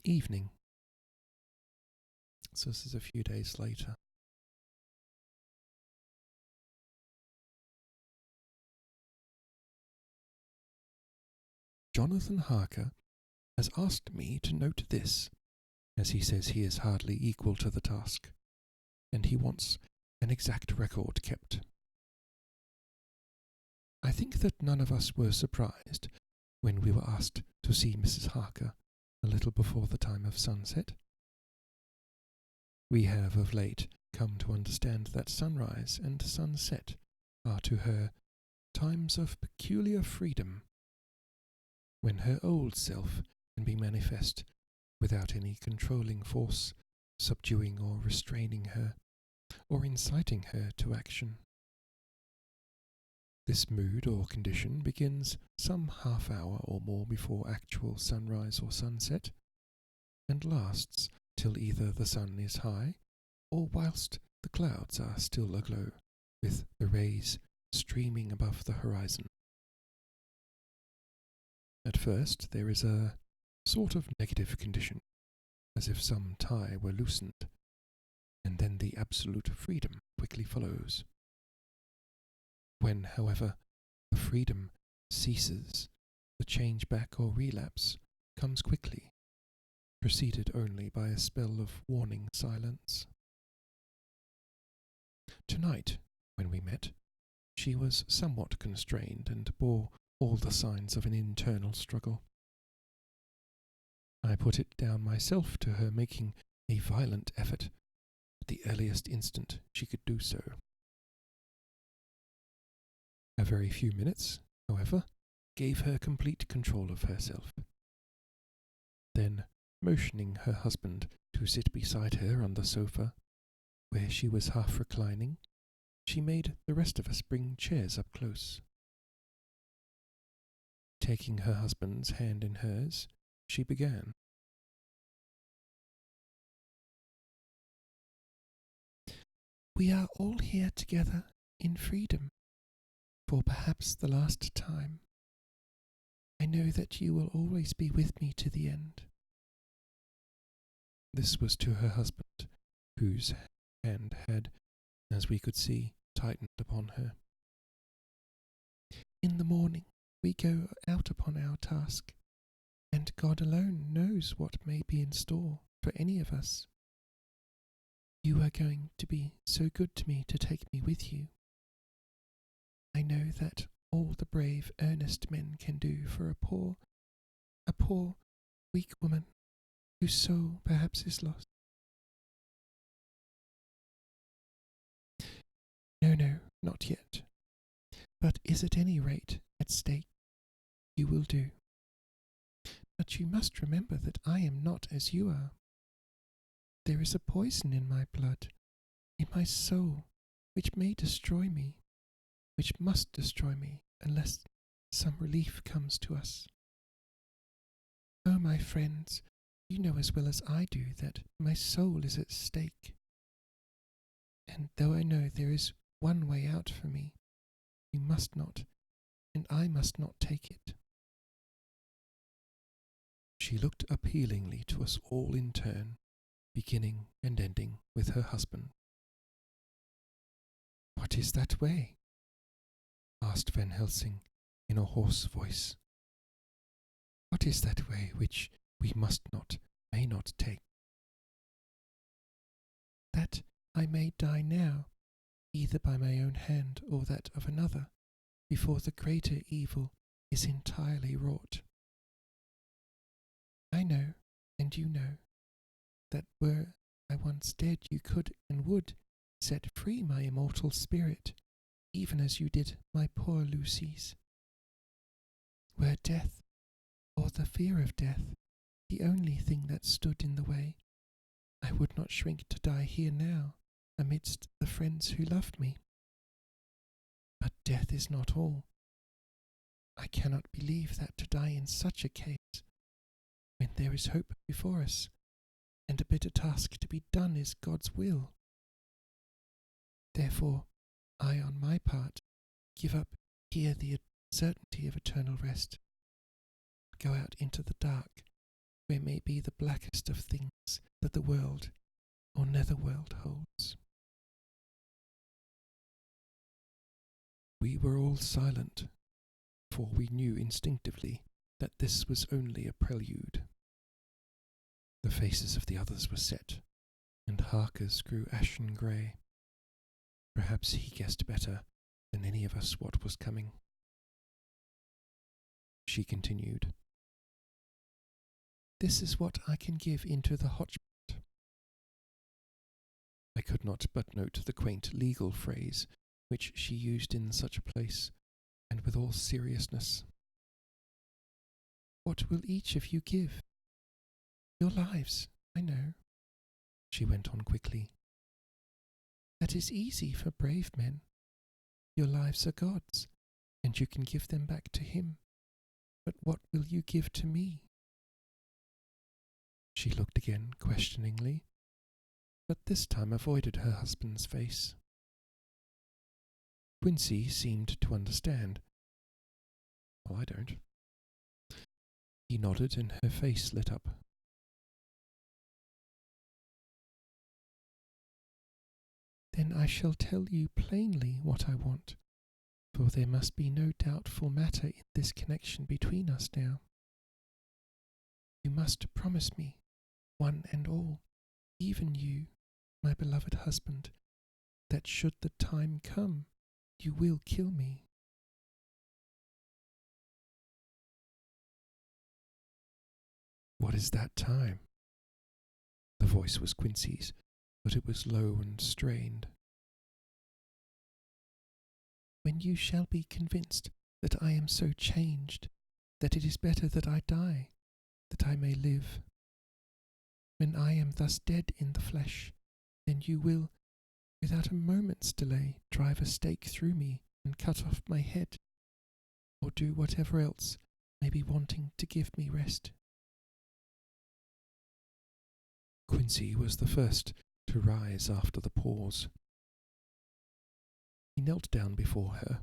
evening. So this is a few days later. Jonathan Harker has asked me to note this, as he says he is hardly equal to the task, and he wants an exact record kept. I think that none of us were surprised when we were asked to see Mrs. Harker a little before the time of sunset. We have of late come to understand that sunrise and sunset are to her times of peculiar freedom, when her old self can be manifest without any controlling force subduing or restraining her, or inciting her to action. This mood or condition begins some half hour or more before actual sunrise or sunset, and lasts till either the sun is high, or whilst the clouds are still aglow, with the rays streaming above the horizon. At first there is a sort of negative condition, as if some tie were loosened, and then the absolute freedom quickly follows. When, however, the freedom ceases, the change back or relapse comes quickly, preceded only by a spell of warning silence. Tonight, when we met, she was somewhat constrained and bore all the signs of an internal struggle. I put it down myself to her making a violent effort at the earliest instant she could do so. A very few minutes, however, gave her complete control of herself. Then, motioning her husband to sit beside her on the sofa, where she was half reclining, she made the rest of us bring chairs up close. Taking her husband's hand in hers, she began. We are all here together in freedom, for perhaps the last time. I know that you will always be with me to the end. This was to her husband, whose hand had, as we could see, tightened upon her. In the morning we go out upon our task, and God alone knows what may be in store for any of us. You are going to be so good to me to take me with you. I know that all the brave, earnest men can do for a poor, weak woman whose soul perhaps is lost. No, not yet, but is at any rate at stake. You will do But you must remember that I am not as you are. There is a poison in my blood, in my soul, which may destroy me, which must destroy me unless some relief comes to us. Oh, my friends, you know as well as I do that my soul is at stake. And though I know there is one way out for me, you must not, and I must not take it. She looked appealingly to us all in turn, beginning and ending with her husband. What is that way? Asked Van Helsing in a hoarse voice. What is that way which we must not, may not take? That I may die now, either by my own hand or that of another, before the greater evil is entirely wrought. I know, and you know, that were I once dead you could and would set free my immortal spirit, even as you did my poor Lucy's. Were death, or the fear of death, the only thing that stood in the way, I would not shrink to die here now, amidst the friends who loved me. But death is not all. I cannot believe that to die in such a case, when there is hope before us, and a bitter task to be done is God's will. Therefore, I, on my part, give up here the certainty of eternal rest, go out into the dark, where may be the blackest of things that the world or netherworld holds. We were all silent, for we knew instinctively that this was only a prelude. The faces of the others were set, and Harker's grew ashen grey. Perhaps he guessed better than any of us what was coming. She continued, This is what I can give into the hotchpot. I could not but note the quaint legal phrase which she used in such a place, and with all seriousness. What will each of you give? Your lives, I know, she went on quickly. That is easy for brave men. Your lives are God's, and you can give them back to Him. But what will you give to me? She looked again questioningly, but this time avoided her husband's face. Quincy seemed to understand. Well, I don't. He nodded, and her face lit up. Then I shall tell you plainly what I want, for there must be no doubtful matter in this connection between us now. You must promise me, one and all, even you, my beloved husband, that should the time come, you will kill me. What is that time? The voice was Quincy's, but it was low and strained. When you shall be convinced that I am so changed, that it is better that I die, that I may live. When I am thus dead in the flesh, then you will, without a moment's delay, drive a stake through me and cut off my head, or do whatever else may be wanting to give me rest. Quincy was the first to rise after the pause. He knelt down before her,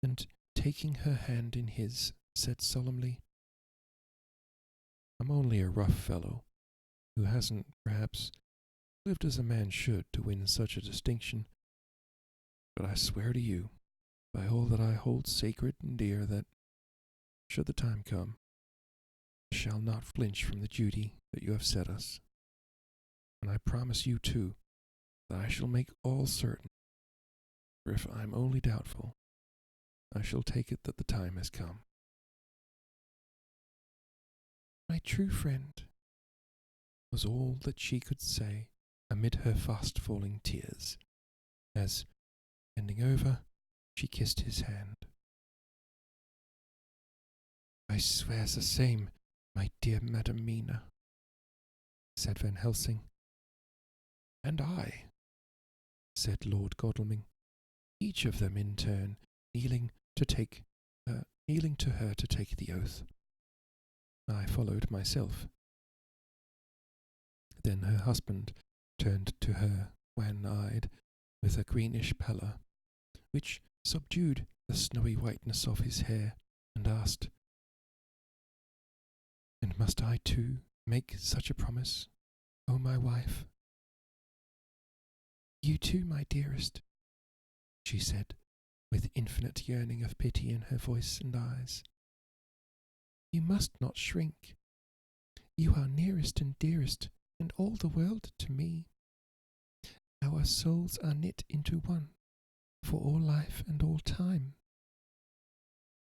and, taking her hand in his, said solemnly, I'm only a rough fellow, who hasn't, perhaps, lived as a man should to win such a distinction, but I swear to you, by all that I hold sacred and dear, that, should the time come, I shall not flinch from the duty that you have set us. And I promise you, too, that I shall make all certain, for if I am only doubtful, I shall take it that the time has come. My true friend, was all that she could say amid her fast-falling tears, as, bending over, she kissed his hand. I swear the same, My dear Madam Mina, said Van Helsing. And I, said Lord Godalming, each of them in turn kneeling to her to take the oath. I followed myself. Then her husband turned to her, wan-eyed, with a greenish pallor, which subdued the snowy whiteness of his hair, and asked, And must I too make such a promise, O my wife? You too, my dearest, she said, with infinite yearning of pity in her voice and eyes. You must not shrink. You are nearest and dearest, and all the world to me. Our souls are knit into one, for all life and all time.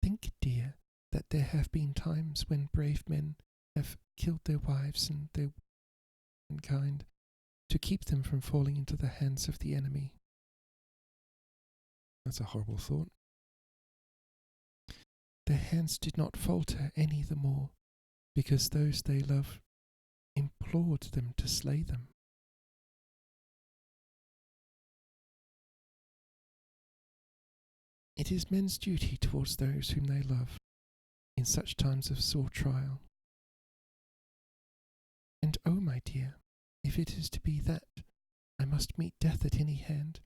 Think, dear, that there have been times when brave men have killed their wives and their womankind to keep them from falling into the hands of the enemy. That's a horrible thought. Their hands did not falter any the more, because those they loved implored them to slay them. It is men's duty towards those whom they love, in such times of sore trial. And oh, my dear, if it is to be that I must meet death at any hand,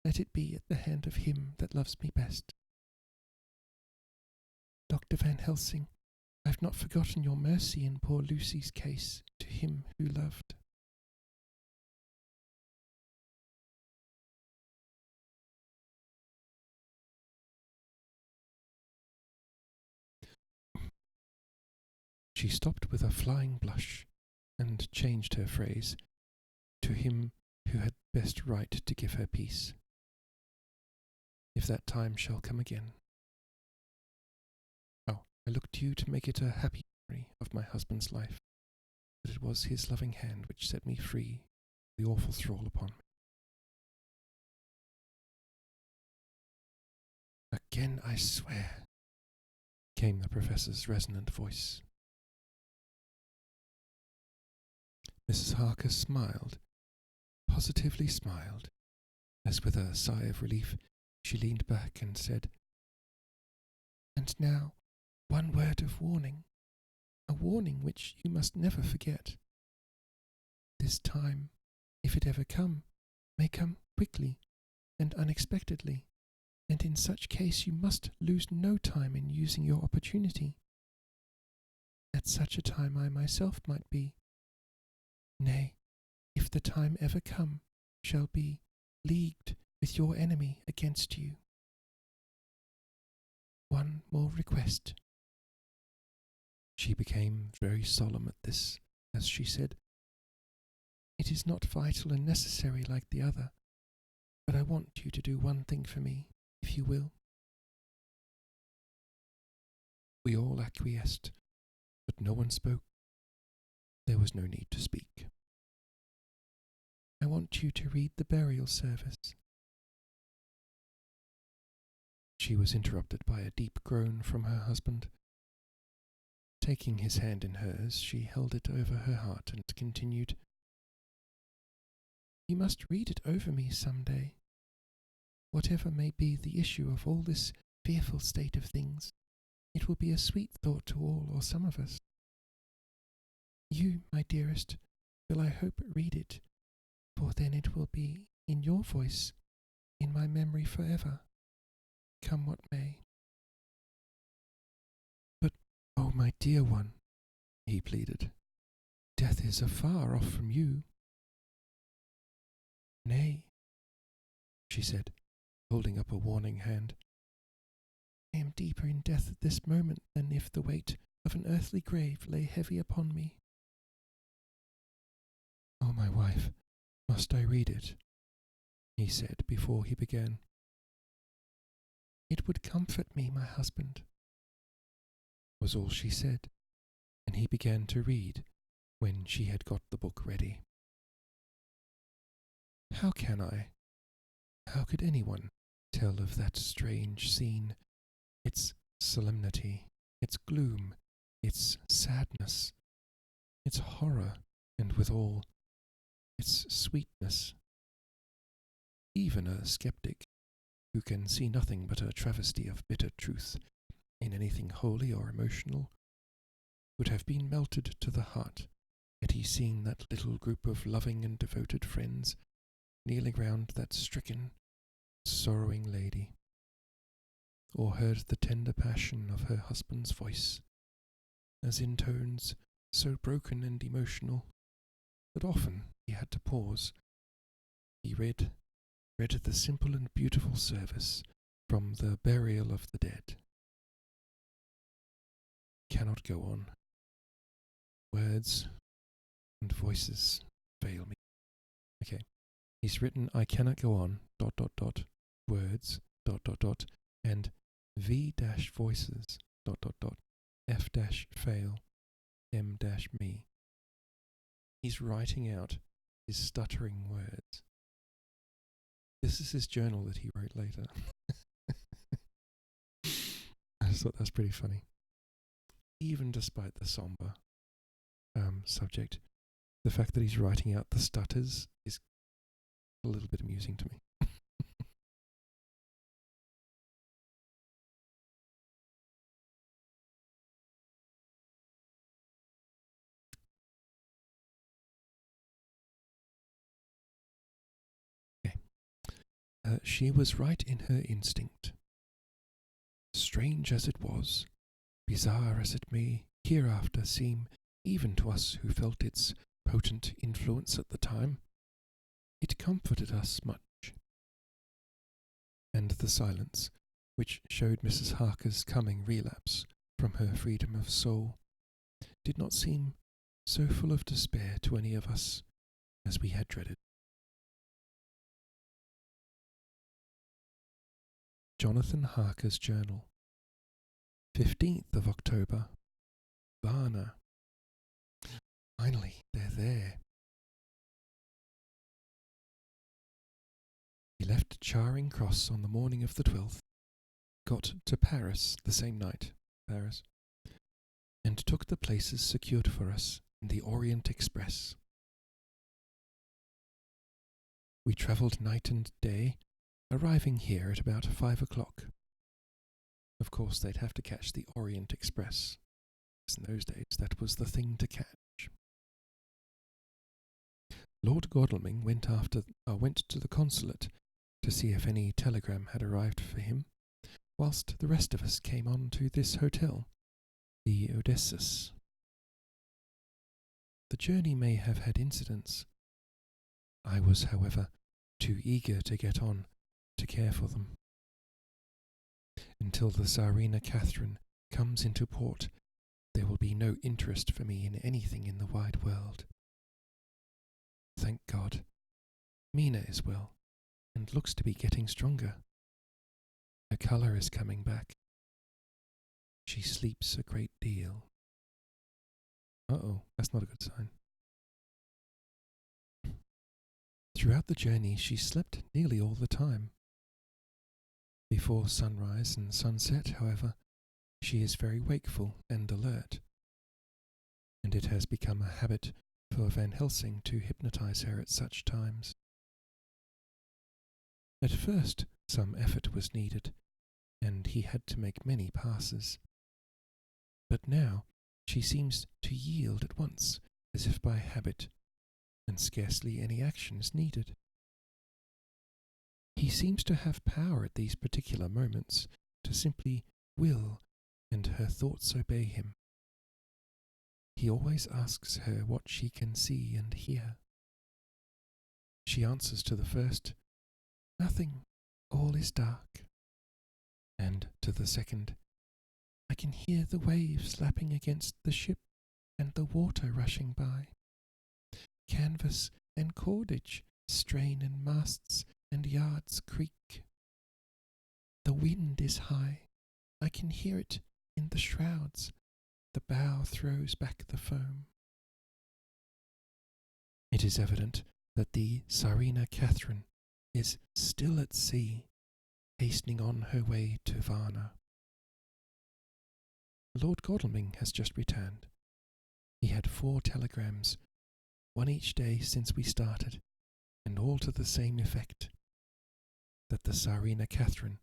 let it be at the hand of him that loves me best. Dr. Van Helsing, I've not forgotten your mercy in poor Lucy's case to him who loved. She stopped with a flying blush, and changed her phrase, to him who had best right to give her peace, if that time shall come again. Oh, I look to you to make it a happy memory of my husband's life, that it was his loving hand which set me free from the awful thrall upon me. Again I swear, came the professor's resonant voice. Mrs. Harker smiled, positively smiled, as with a sigh of relief she leaned back and said, And now, one word of warning, a warning which you must never forget. This time, if it ever come, may come quickly and unexpectedly, and in such case you must lose no time in using your opportunity. At such a time I myself might be, nay, if the time ever come, shall be leagued with your enemy against you. One more request. She became very solemn at this, as she said, It is not vital and necessary like the other, but I want you to do one thing for me, if you will. We all acquiesced, but no one spoke. There was no need to speak. I want you to read the burial service. She was interrupted by a deep groan from her husband. Taking his hand in hers, she held it over her heart and continued, You must read it over me some day. Whatever may be the issue of all this fearful state of things, it will be a sweet thought to all or some of us. You, my dearest, will I hope read it, for then it will be in your voice, in my memory forever, come what may. But, oh, my dear one, he pleaded, death is afar off from you. Nay, she said, holding up a warning hand. I am deeper in death at this moment than if the weight of an earthly grave lay heavy upon me. Oh, my wife, must I read it? He said before he began. It would comfort me, my husband, was all she said, and he began to read when she had got the book ready. How could anyone tell of that strange scene, its solemnity, its gloom, its sadness, its horror, and withal its sweetness. Even a skeptic, who can see nothing but a travesty of bitter truth in anything holy or emotional, would have been melted to the heart had he seen that little group of loving and devoted friends kneeling round that stricken, sorrowing lady, or heard the tender passion of her husband's voice, as in tones so broken and emotional that often he had to pause. He read the simple and beautiful service from the burial of the dead. Cannot go on. Words and voices fail me. Okay. He's written I cannot go on, ... words, ... and v-voices, ... f-fail, m-me. He's writing out his stuttering words. This is his journal that he wrote later. I just thought that's pretty funny. Even despite the somber subject, the fact that he's writing out the stutters is a little bit amusing to me. Okay. She was right in her instinct. Strange as it was, bizarre as it may hereafter seem even to us who felt its potent influence at the time, it comforted us much. And the silence, which showed Mrs. Harker's coming relapse from her freedom of soul, did not seem so full of despair to any of us as we had dreaded. Jonathan Harker's Journal, 15th of October, Varna. Finally, they're there. He left Charing Cross on the morning of the 12th, got to Paris the same night, and took the places secured for us in the Orient Express. We travelled night and day, arriving here at about 5 o'clock. Of course, they'd have to catch the Orient Express, because in those days that was the thing to catch. Lord Godalming went to the consulate to see if any telegram had arrived for him, whilst the rest of us came on to this hotel, the Odysseus. The journey may have had incidents. I was, however, too eager to get on to care for them. Until the Tsarina Catherine comes into port, there will be no interest for me in anything in the wide world. Thank God, Mina is well, and looks to be getting stronger. Her colour is coming back. She sleeps a great deal. Uh-oh, that's not a good sign. Throughout the journey she slept nearly all the time. Before sunrise and sunset, however, she is very wakeful and alert, and it has become a habit for Van Helsing to hypnotize her at such times. At first some effort was needed, and he had to make many passes. But now she seems to yield at once, as if by habit, and scarcely any action is needed. He seems to have power at these particular moments to simply will, and her thoughts obey him. He always asks her what she can see and hear. She answers to the first, "Nothing, all is dark," and to the second, "I can hear the waves lapping against the ship and the water rushing by. Canvas and cordage strain and masts and yards creak. The wind is high, I can hear it in the shrouds, the bow throws back the foam." It is evident that the Tsarina Catherine is still at sea, hastening on her way to Varna. Lord Godalming has just returned. He had 4 telegrams, one each day since we started, and all to the same effect, that the Tsarina Catherine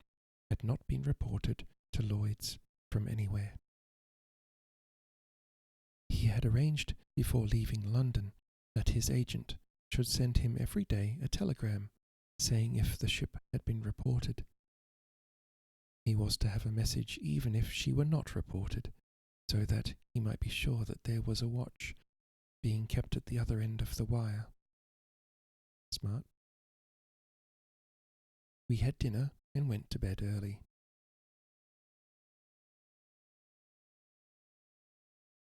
had not been reported to Lloyd's from anywhere. He had arranged before leaving London that his agent should send him every day a telegram saying if the ship had been reported. He was to have a message even if she were not reported, so that he might be sure that there was a watch being kept at the other end of the wire. Smart. We had dinner and went to bed early.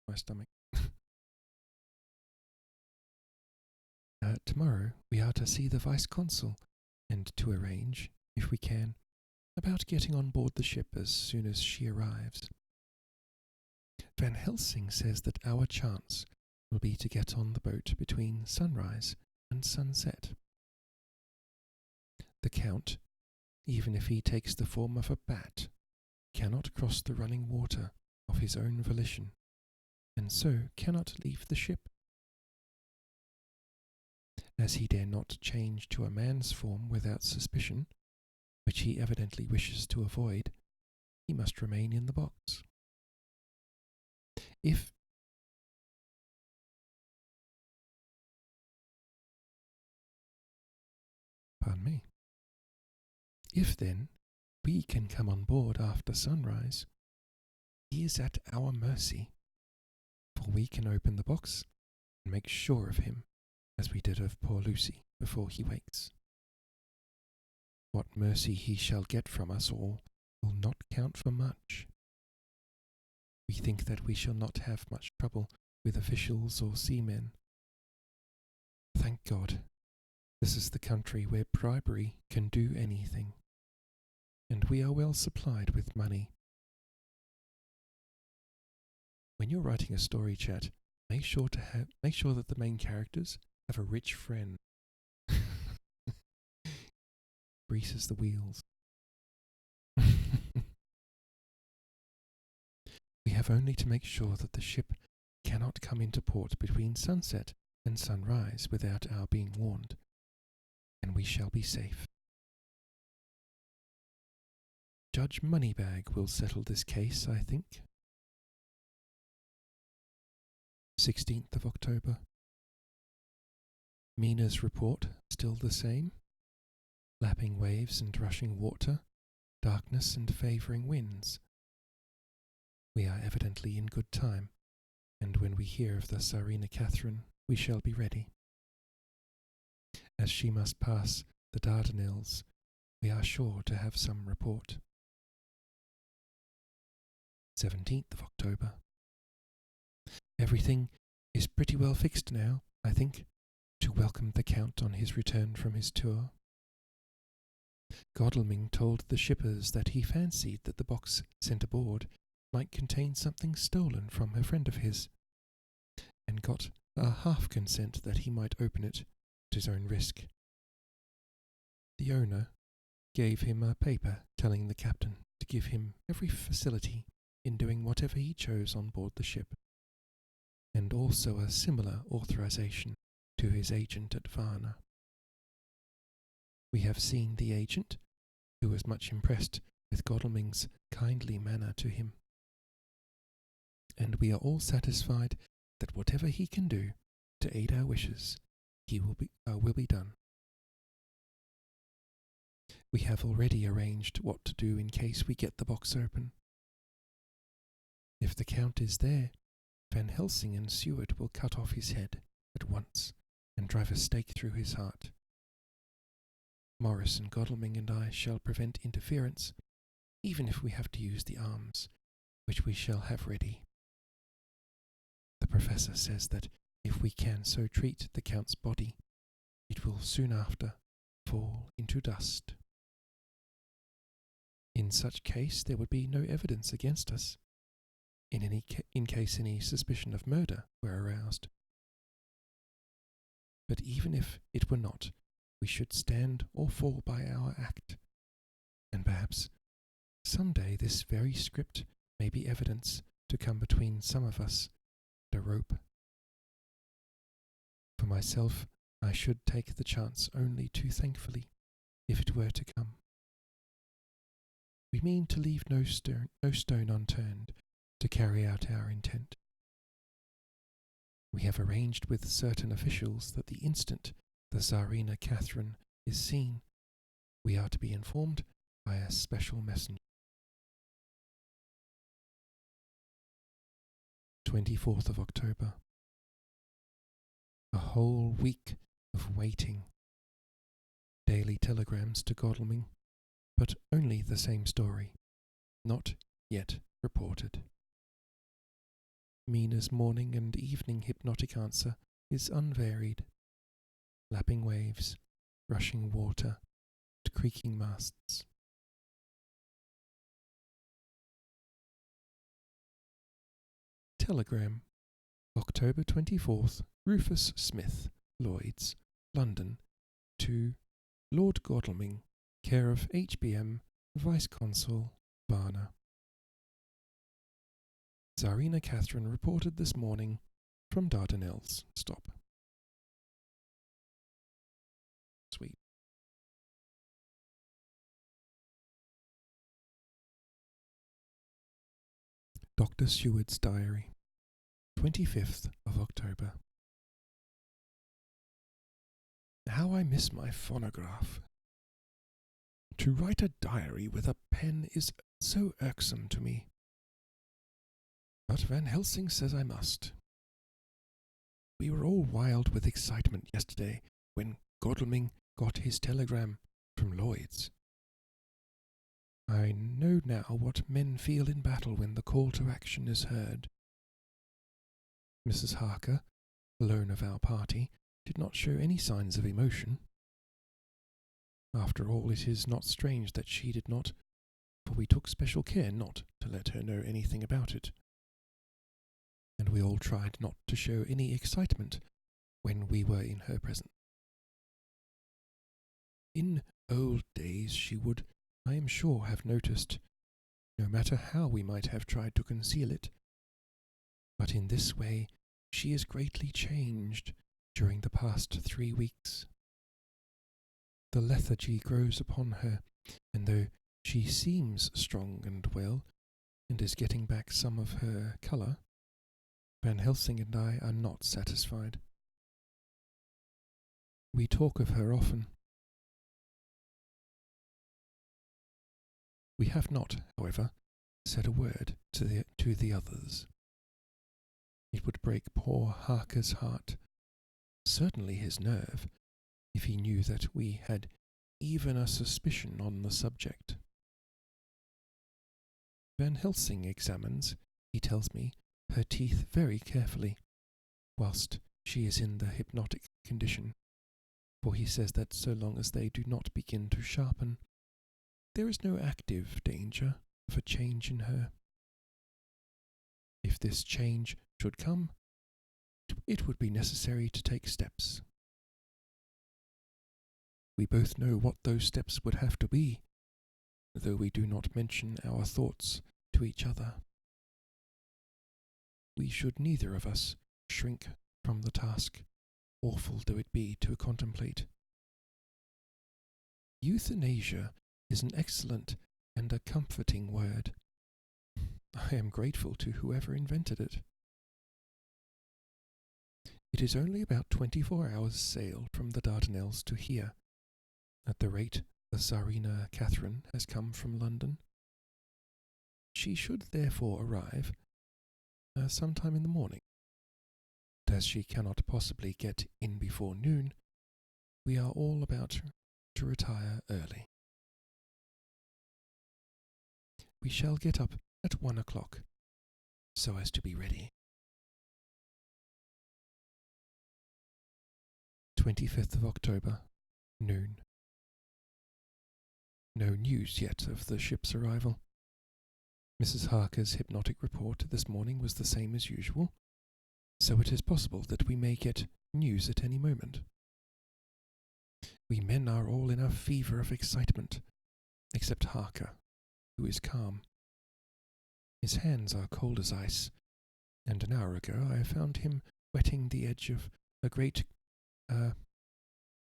My stomach. Tomorrow we are to see the Vice-Consul and to arrange, if we can, about getting on board the ship as soon as she arrives. Van Helsing says that our chance will be to get on the boat between sunrise and sunset. The Count, even if he takes the form of a bat, cannot cross the running water of his own volition, and so cannot leave the ship. As he dare not change to a man's form without suspicion, which he evidently wishes to avoid, he must remain in the box. If then we can come on board after sunrise, he is at our mercy, for we can open the box and make sure of him, as we did of poor Lucy before he wakes. What mercy he shall get from us all will not count for much. We think that we shall not have much trouble with officials or seamen. Thank God, this is the country where bribery can do anything, and we are well supplied with money. When you're writing a story, chat, make sure that the main characters have a rich friend. Greases the wheels. We have only to make sure that the ship cannot come into port between sunset and sunrise without our being warned, and we shall be safe. Judge Moneybag will settle this case, I think. 16th of October. Mina's report still the same. Lapping waves and rushing water, darkness and favouring winds. We are evidently in good time, and when we hear of the Tsarina Catherine, we shall be ready. As she must pass the Dardanelles, we are sure to have some report. 17th of October. Everything is pretty well fixed now, I think, to welcome the Count on his return from his tour. Godalming told the shippers that he fancied that the box sent aboard might contain something stolen from a friend of his, and got a half consent that he might open it at his own risk. The owner gave him a paper telling the captain to give him every facility in doing whatever he chose on board the ship, and also a similar authorization to his agent at Varna. We have seen the agent, who was much impressed with Godalming's kindly manner to him, and we are all satisfied that whatever he can do to aid our wishes, he will be done. We have already arranged what to do in case we get the box open. If the Count is there, Van Helsing and Seward will cut off his head at once and drive a stake through his heart. Morris and Godalming and I shall prevent interference, even if we have to use the arms, which we shall have ready. The Professor says that if we can so treat the Count's body, it will soon after fall into dust. In such case there would be no evidence against us, in case any suspicion of murder were aroused. But even if it were not, we should stand or fall by our act, and perhaps some day this very script may be evidence to come between some of us and a rope. For myself, I should take the chance only too thankfully, if it were to come. We mean to leave no stone unturned to carry out our intent. We have arranged with certain officials that the instant the Tsarina Catherine is seen, we are to be informed by a special messenger. 24th of October. A whole week of waiting. Daily telegrams to Godalming, but only the same story, not yet reported. Mina's morning and evening hypnotic answer is unvaried. Lapping waves, rushing water, and creaking masts. Telegram, October 24th, Rufus Smith, Lloyd's, London, to Lord Godalming, care of HBM, Vice Consul, Varna. Tsarina Catherine reported this morning from Dardanelles. Stop. Sweet. Dr. Seward's Diary, 25th of October. How I miss my phonograph. To write a diary with a pen is so irksome to me. But Van Helsing says I must. We were all wild with excitement yesterday when Godalming got his telegram from Lloyd's. I know now what men feel in battle when the call to action is heard. Mrs. Harker, alone of our party, did not show any signs of emotion. After all, it is not strange that she did not, for we took special care not to let her know anything about it. And we all tried not to show any excitement when we were in her presence. In old days she would, I am sure, have noticed, no matter how we might have tried to conceal it. But in this way she is greatly changed during the past 3 weeks. The lethargy grows upon her, and though she seems strong and well, and is getting back some of her colour, Van Helsing and I are not satisfied. We talk of her often. We have not, however, said a word to the others. It would break poor Harker's heart, certainly his nerve, if he knew that we had even a suspicion on the subject. Van Helsing examines, he tells me, her teeth very carefully, whilst she is in the hypnotic condition, for he says that so long as they do not begin to sharpen, there is no active danger of a change in her. If this change should come, it would be necessary to take steps. We both know what those steps would have to be, though we do not mention our thoughts to each other. We should neither of us shrink from the task, awful though it be to contemplate. Euthanasia is an excellent and a comforting word. I am grateful to whoever invented it. It is only about 24 hours' sail from the Dardanelles to here, at the rate the Tsarina Catherine has come from London. She should therefore arrive sometime in the morning. But as she cannot possibly get in before noon, we are all about to retire early. We shall get up at 1 o'clock, so as to be ready. 25th of October, noon. No news yet of the ship's arrival. Mrs. Harker's hypnotic report this morning was the same as usual, so it is possible that we may get news at any moment. We men are all in a fever of excitement, except Harker, who is calm. His hands are cold as ice, and an hour ago I found him wetting the edge of a great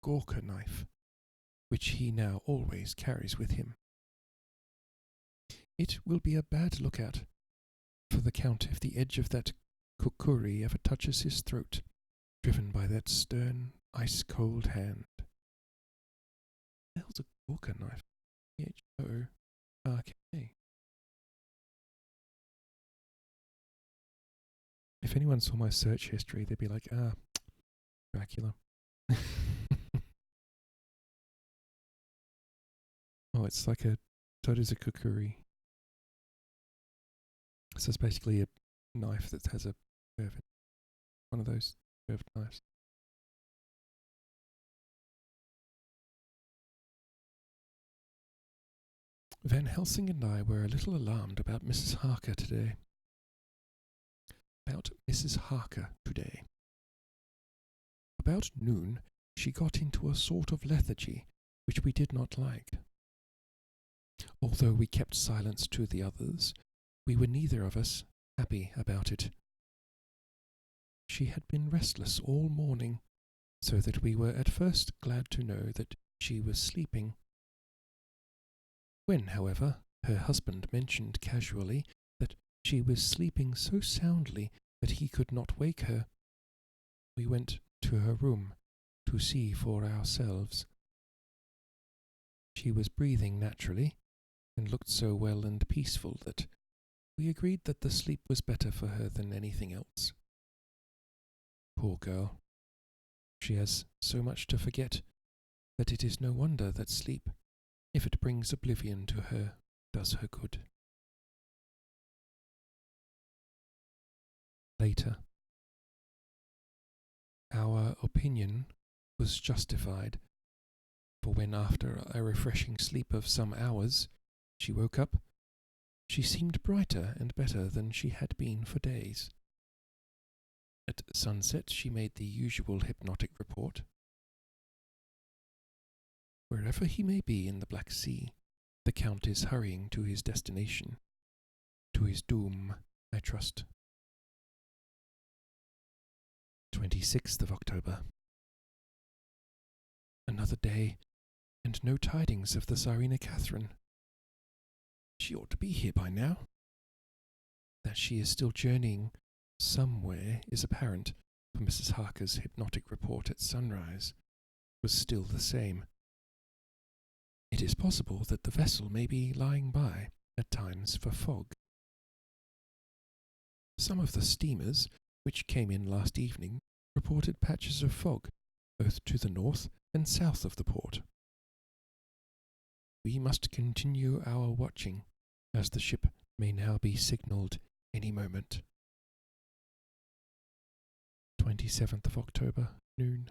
Gawker knife, which he now always carries with him. It will be a bad lookout for the Count if the edge of that kukuri ever touches his throat, driven by that stern, ice-cold hand. What the hell's a Gawker knife? Ghoark. If anyone saw my search history, they'd be like, Dracula. Oh, it's like a kukuri. So it's basically a knife that has a curve. One of those curved knives. Van Helsing and I were a little alarmed about Mrs. Harker today. About noon, she got into a sort of lethargy which we did not like. Although we kept silence to the others, we were neither of us happy about it. She had been restless all morning, so that we were at first glad to know that she was sleeping. When, however, her husband mentioned casually that she was sleeping so soundly that he could not wake her, we went to her room to see for ourselves. She was breathing naturally, and looked so well and peaceful that we agreed that the sleep was better for her than anything else. Poor girl. She has so much to forget that it is no wonder that sleep, if it brings oblivion to her, does her good. Later. Our opinion was justified, for when after a refreshing sleep of some hours she woke up, she seemed brighter and better than she had been for days. At sunset she made the usual hypnotic report. Wherever he may be in the Black Sea, the Count is hurrying to his destination. To his doom, I trust. 26th of October. Another day, and no tidings of the Tsarina Catherine. She ought to be here by now. That she is still journeying somewhere is apparent, for Mrs. Harker's hypnotic report at sunrise was still the same. It is possible that the vessel may be lying by, at times, for fog. Some of the steamers, which came in last evening, reported patches of fog, both to the north and south of the port. We must continue our watching, as the ship may now be signalled any moment. 27th of October, noon.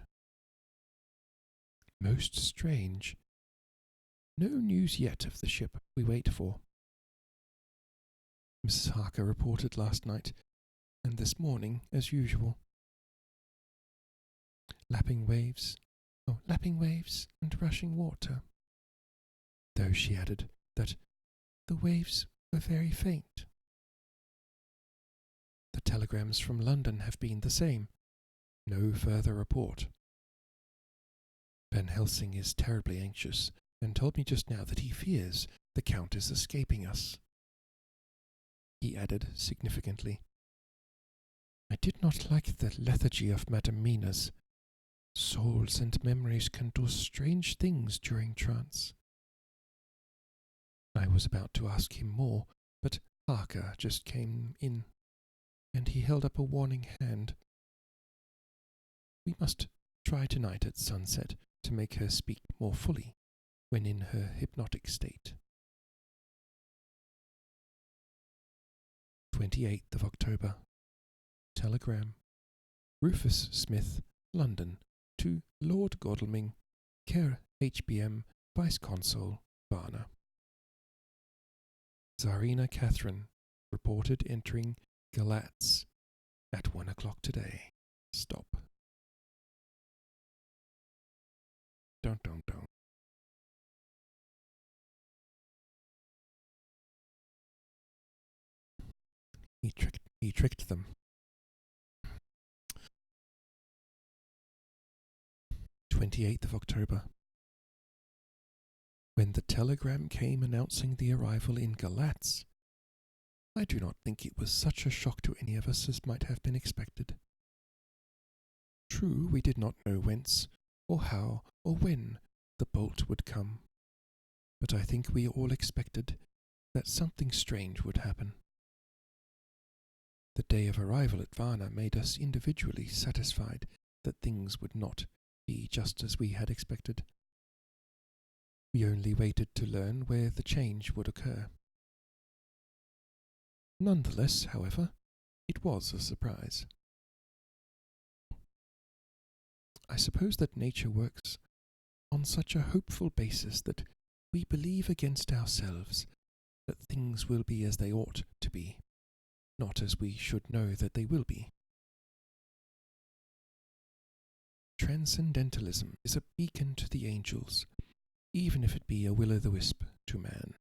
Most strange. No news yet of the ship we wait for. Mrs. Harker reported last night, and this morning as usual. Lapping waves and rushing water. Though she added that the waves were very faint. The telegrams from London have been the same. No further report. Van Helsing is terribly anxious, and told me just now that he fears the Count is escaping us. He added significantly, I did not like the lethargy of Madame Mina's. Souls and memories can do strange things during trance. I was about to ask him more, but Harker just came in, and he held up a warning hand. We must try tonight at sunset to make her speak more fully when in her hypnotic state. 28th of October. Telegram. Rufus Smith, London, to Lord Godalming, Care HBM, Vice Consul, Varna. Tsarina Catherine reported entering Galatz at 1 o'clock today. Stop. Dun dun dun. He tricked them. 28th of October. When the telegram came announcing the arrival in Galatz, I do not think it was such a shock to any of us as might have been expected. True, we did not know whence, or how, or when the bolt would come, but I think we all expected that something strange would happen. The day of arrival at Varna made us individually satisfied that things would not be just as we had expected. We only waited to learn where the change would occur. Nonetheless, however, it was a surprise. I suppose that nature works on such a hopeful basis that we believe against ourselves that things will be as they ought to be, not as we should know that they will be. Transcendentalism is a beacon to the angels, even if it be a will-o'-the-wisp to man.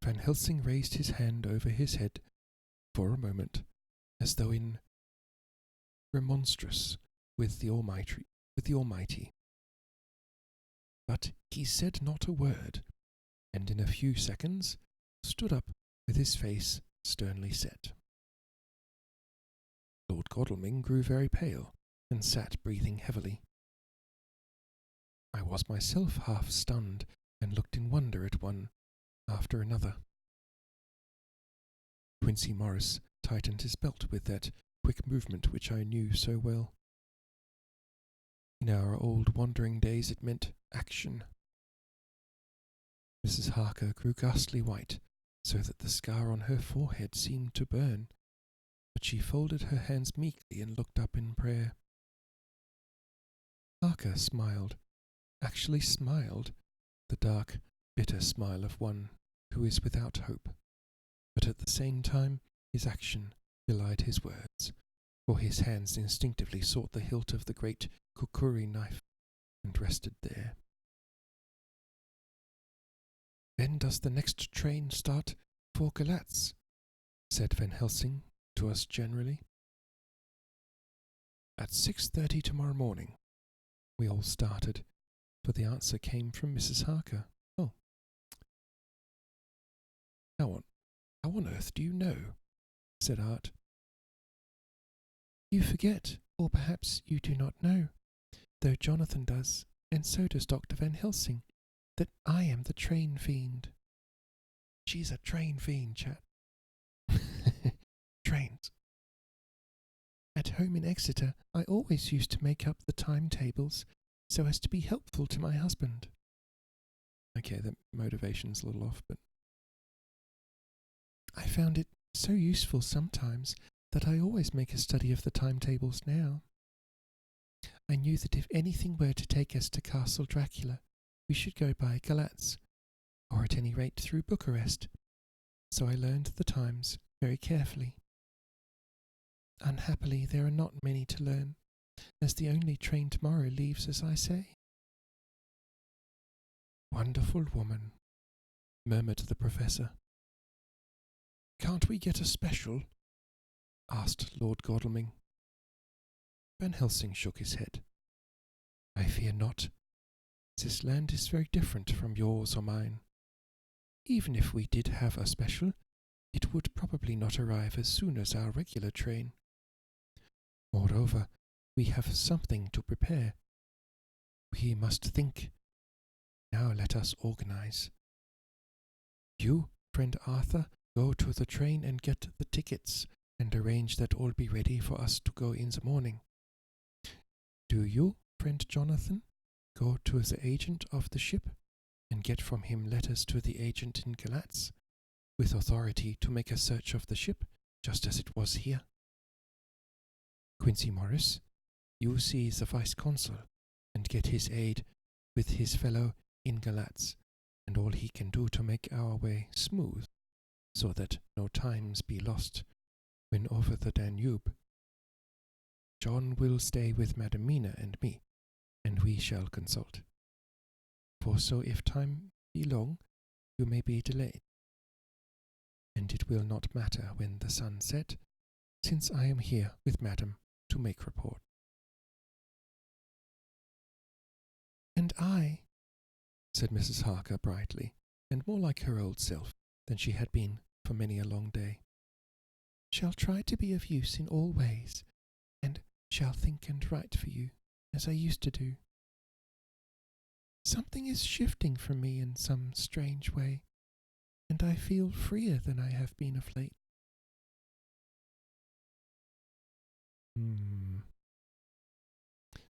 Van Helsing raised his hand over his head for a moment, as though in remonstrance with the Almighty. But he said not a word, and in a few seconds stood up with his face sternly set. Lord Godalming grew very pale, and sat breathing heavily. I was myself half stunned, and looked in wonder at one after another. Quincey Morris tightened his belt with that quick movement which I knew so well. In our old wandering days it meant action. Mrs. Harker grew ghastly white, so that the scar on her forehead seemed to burn, but she folded her hands meekly and looked up in prayer. Harker smiled, actually smiled, the dark, bitter smile of one who is without hope, but at the same time his action belied his words, for his hands instinctively sought the hilt of the great kukuri knife, and rested there. "When does the next train start for Galatz?" said Van Helsing to us generally. "At 6:30 tomorrow morning." We all started, for the answer came from Mrs. Harker. "Oh. How on earth do you know?" said Art. "You forget, or perhaps you do not know, though Jonathan does, and so does Dr. Van Helsing, that I am the train fiend." "She's a train fiend, chat." "Trains. At home in Exeter, I always used to make up the timetables so as to be helpful to my husband." Okay, the motivation's a little off, but I found it so useful sometimes that I always make a study of the timetables now. I knew that if anything were to take us to Castle Dracula, we should go by Galatz, or at any rate through Bucharest, so I learned the times very carefully. Unhappily, there are not many to learn, as the only train tomorrow leaves as I say." "Wonderful woman," murmured the Professor. "Can't we get a special?" asked Lord Godalming. Van Helsing shook his head. "I fear not. This land is very different from yours or mine. Even if we did have a special, it would probably not arrive as soon as our regular train. Moreover, we have something to prepare. We must think. Now let us organize. You, friend Arthur, go to the train and get the tickets, and arrange that all be ready for us to go in the morning. Do you, friend Jonathan, go to the agent of the ship, and get from him letters to the agent in Galatz, with authority to make a search of the ship, just as it was here. Quincey Morris, you see the Vice-Consul, and get his aid with his fellow in Galatz, and all he can do to make our way smooth, so that no times be lost when over the Danube. John will stay with Madam Mina and me, and we shall consult. For so if time be long, you may be delayed. and it will not matter when the sun set, since I am here with Madam to make report. And I, said Mrs. Harker brightly, and more like her old self than she had been for many a long day, shall try to be of use in all ways, and shall think and write for you, as I used to do. Something is shifting from me in some strange way, and I feel freer than I have been of late.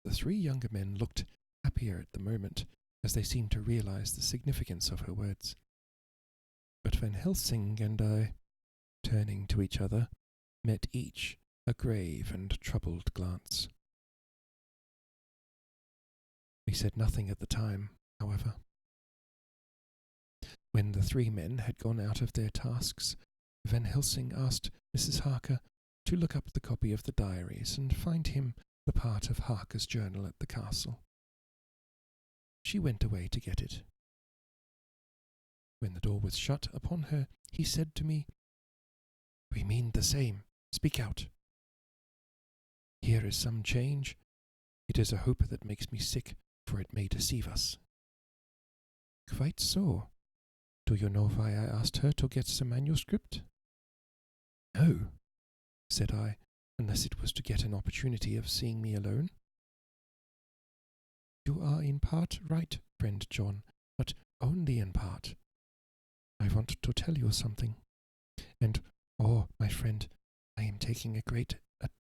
The three younger men looked happier at the moment, as they seemed to realize the significance of her words. But Van Helsing and I, turning to each other, met each a grave and troubled glance. We said nothing at the time, however. When the three men had gone out of their tasks, Van Helsing asked Mrs. Harker to look up the copy of the diaries and find him the part of Harker's journal at the castle. She went away to get it. When the door was shut upon her, he said to me, "We mean the same. Speak out. Here is some change. It is a hope that makes me sick, for it may deceive us." "Quite so. Do you know why I asked her to get the manuscript?" "No," said I, "unless it was to get an opportunity of seeing me alone." "You are in part right, friend John, but only in part. I want to tell you something. And, oh, my friend, I am taking a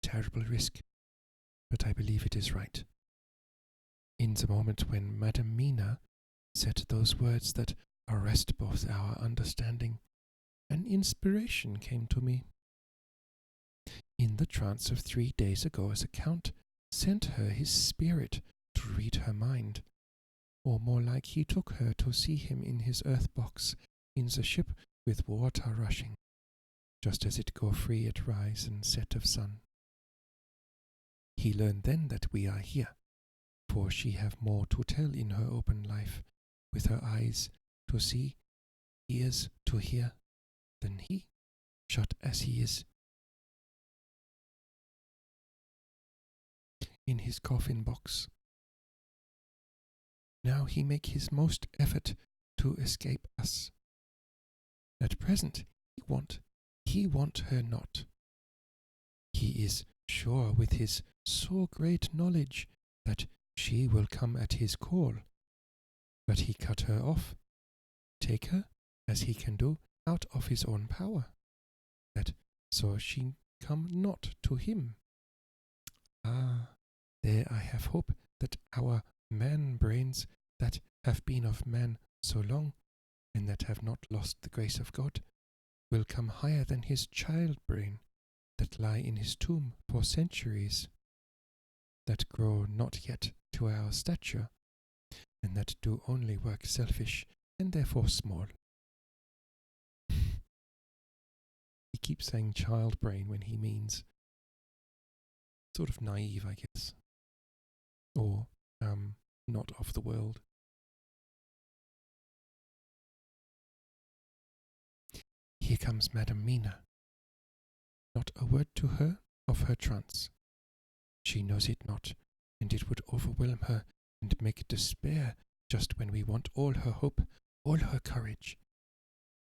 terrible risk, but I believe it is right. In the moment when Madam Mina said those words that arrest both our understanding, an inspiration came to me. In the trance of 3 days ago, the Count sent her his spirit to read her mind, or more like he took her to see him in his earth box in the ship with water rushing, just as it go free at rise and set of sun. He learned then that we are here, for she have more to tell in her open life, with her eyes to see, ears to hear, than he, shut as he is, in his coffin box. Now he make his most effort to escape us. At present he want her not. He is sure with his so great knowledge that she will come at his call, but he cut her off, take her, as he can do, out of his own power, that so she come not to him. Ah, there I have hope that our man-brains that have been of man so long, and that have not lost the grace of God, will come higher than his child-brain, that lie in his tomb for centuries, that grow not yet to our stature, and that do only work selfish, and therefore small. He keeps saying child-brain when he means sort of naive, I guess, or not of the world. Here comes Madam Mina. Not a word to her of her trance. She knows it not, and it would overwhelm her and make despair just when we want all her hope, all her courage,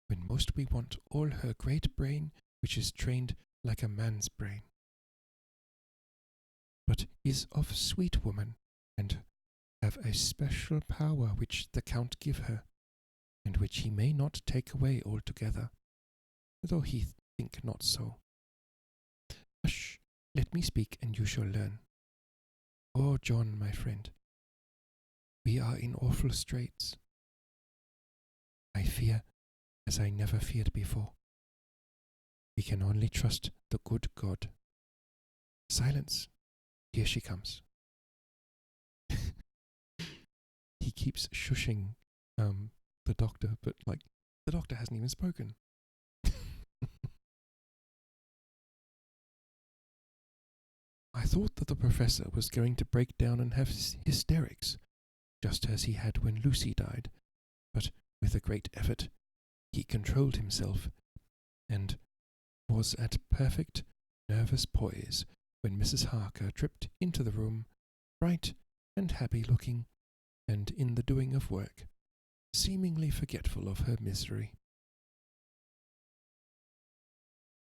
when most we want all her great brain, which is trained like a man's brain, but is of sweet woman, and have a special power which the Count give her, and which he may not take away altogether, though he think not so. Hush, let me speak, and you shall learn. Oh, John, my friend, we are in awful straits. I fear as I never feared before. We can only trust the good God. Silence, here she comes. He keeps shushing the doctor, but the doctor hasn't even spoken. I thought that the professor was going to break down and have hysterics, just as he had when Lucy died, but with a great effort he controlled himself and was at perfect nervous poise when Mrs. Harker tripped into the room, bright and happy looking, and in the doing of work, seemingly forgetful of her misery.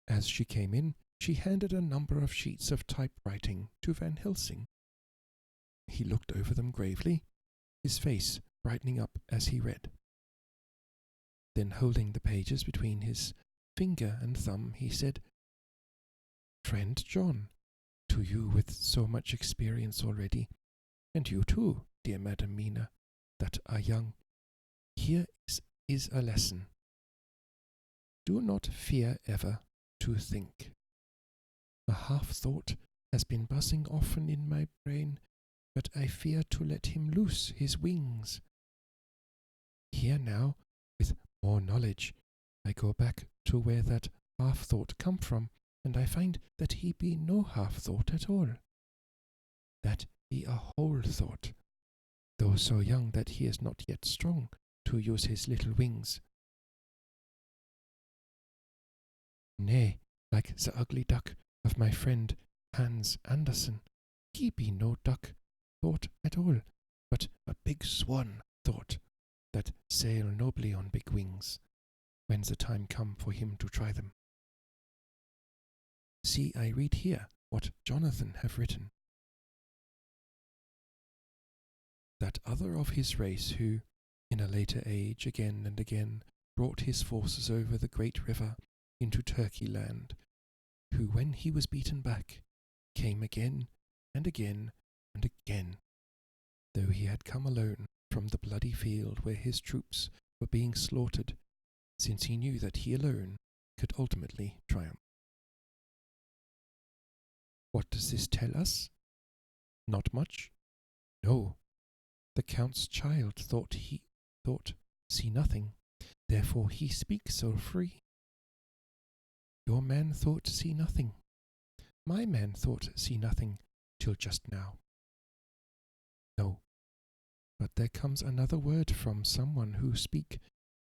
As she came in, she handed a number of sheets of typewriting to Van Helsing. He looked over them gravely, his face brightening up as he read. Then, holding the pages between his finger and thumb, he said, "Friend John, to you with so much experience already, and you too, dear Madam Mina, that are young, here is a lesson. Do not fear ever to think. A half-thought has been buzzing often in my brain, but I fear to let him loose his wings. Here now, with more knowledge, I go back to where that half-thought come from, and I find that he be no half-thought at all. That be a whole thought, though so young that he is not yet strong to use his little wings. Nay, like the ugly duck of my friend Hans Andersen, he be no duck thought at all, but a big swan thought that sail nobly on big wings, when the time come for him to try them. See, I read here what Jonathan have written. That other of his race who, in a later age, again and again brought his forces over the great river into Turkey land, who, when he was beaten back, came again and again and again, though he had come alone from the bloody field where his troops were being slaughtered, since he knew that he alone could ultimately triumph. What does this tell us? Not much. No. The Count's child thought see nothing, therefore he speaks so free. Your man thought see nothing. My man thought see nothing till just now. No, but there comes another word from someone who speak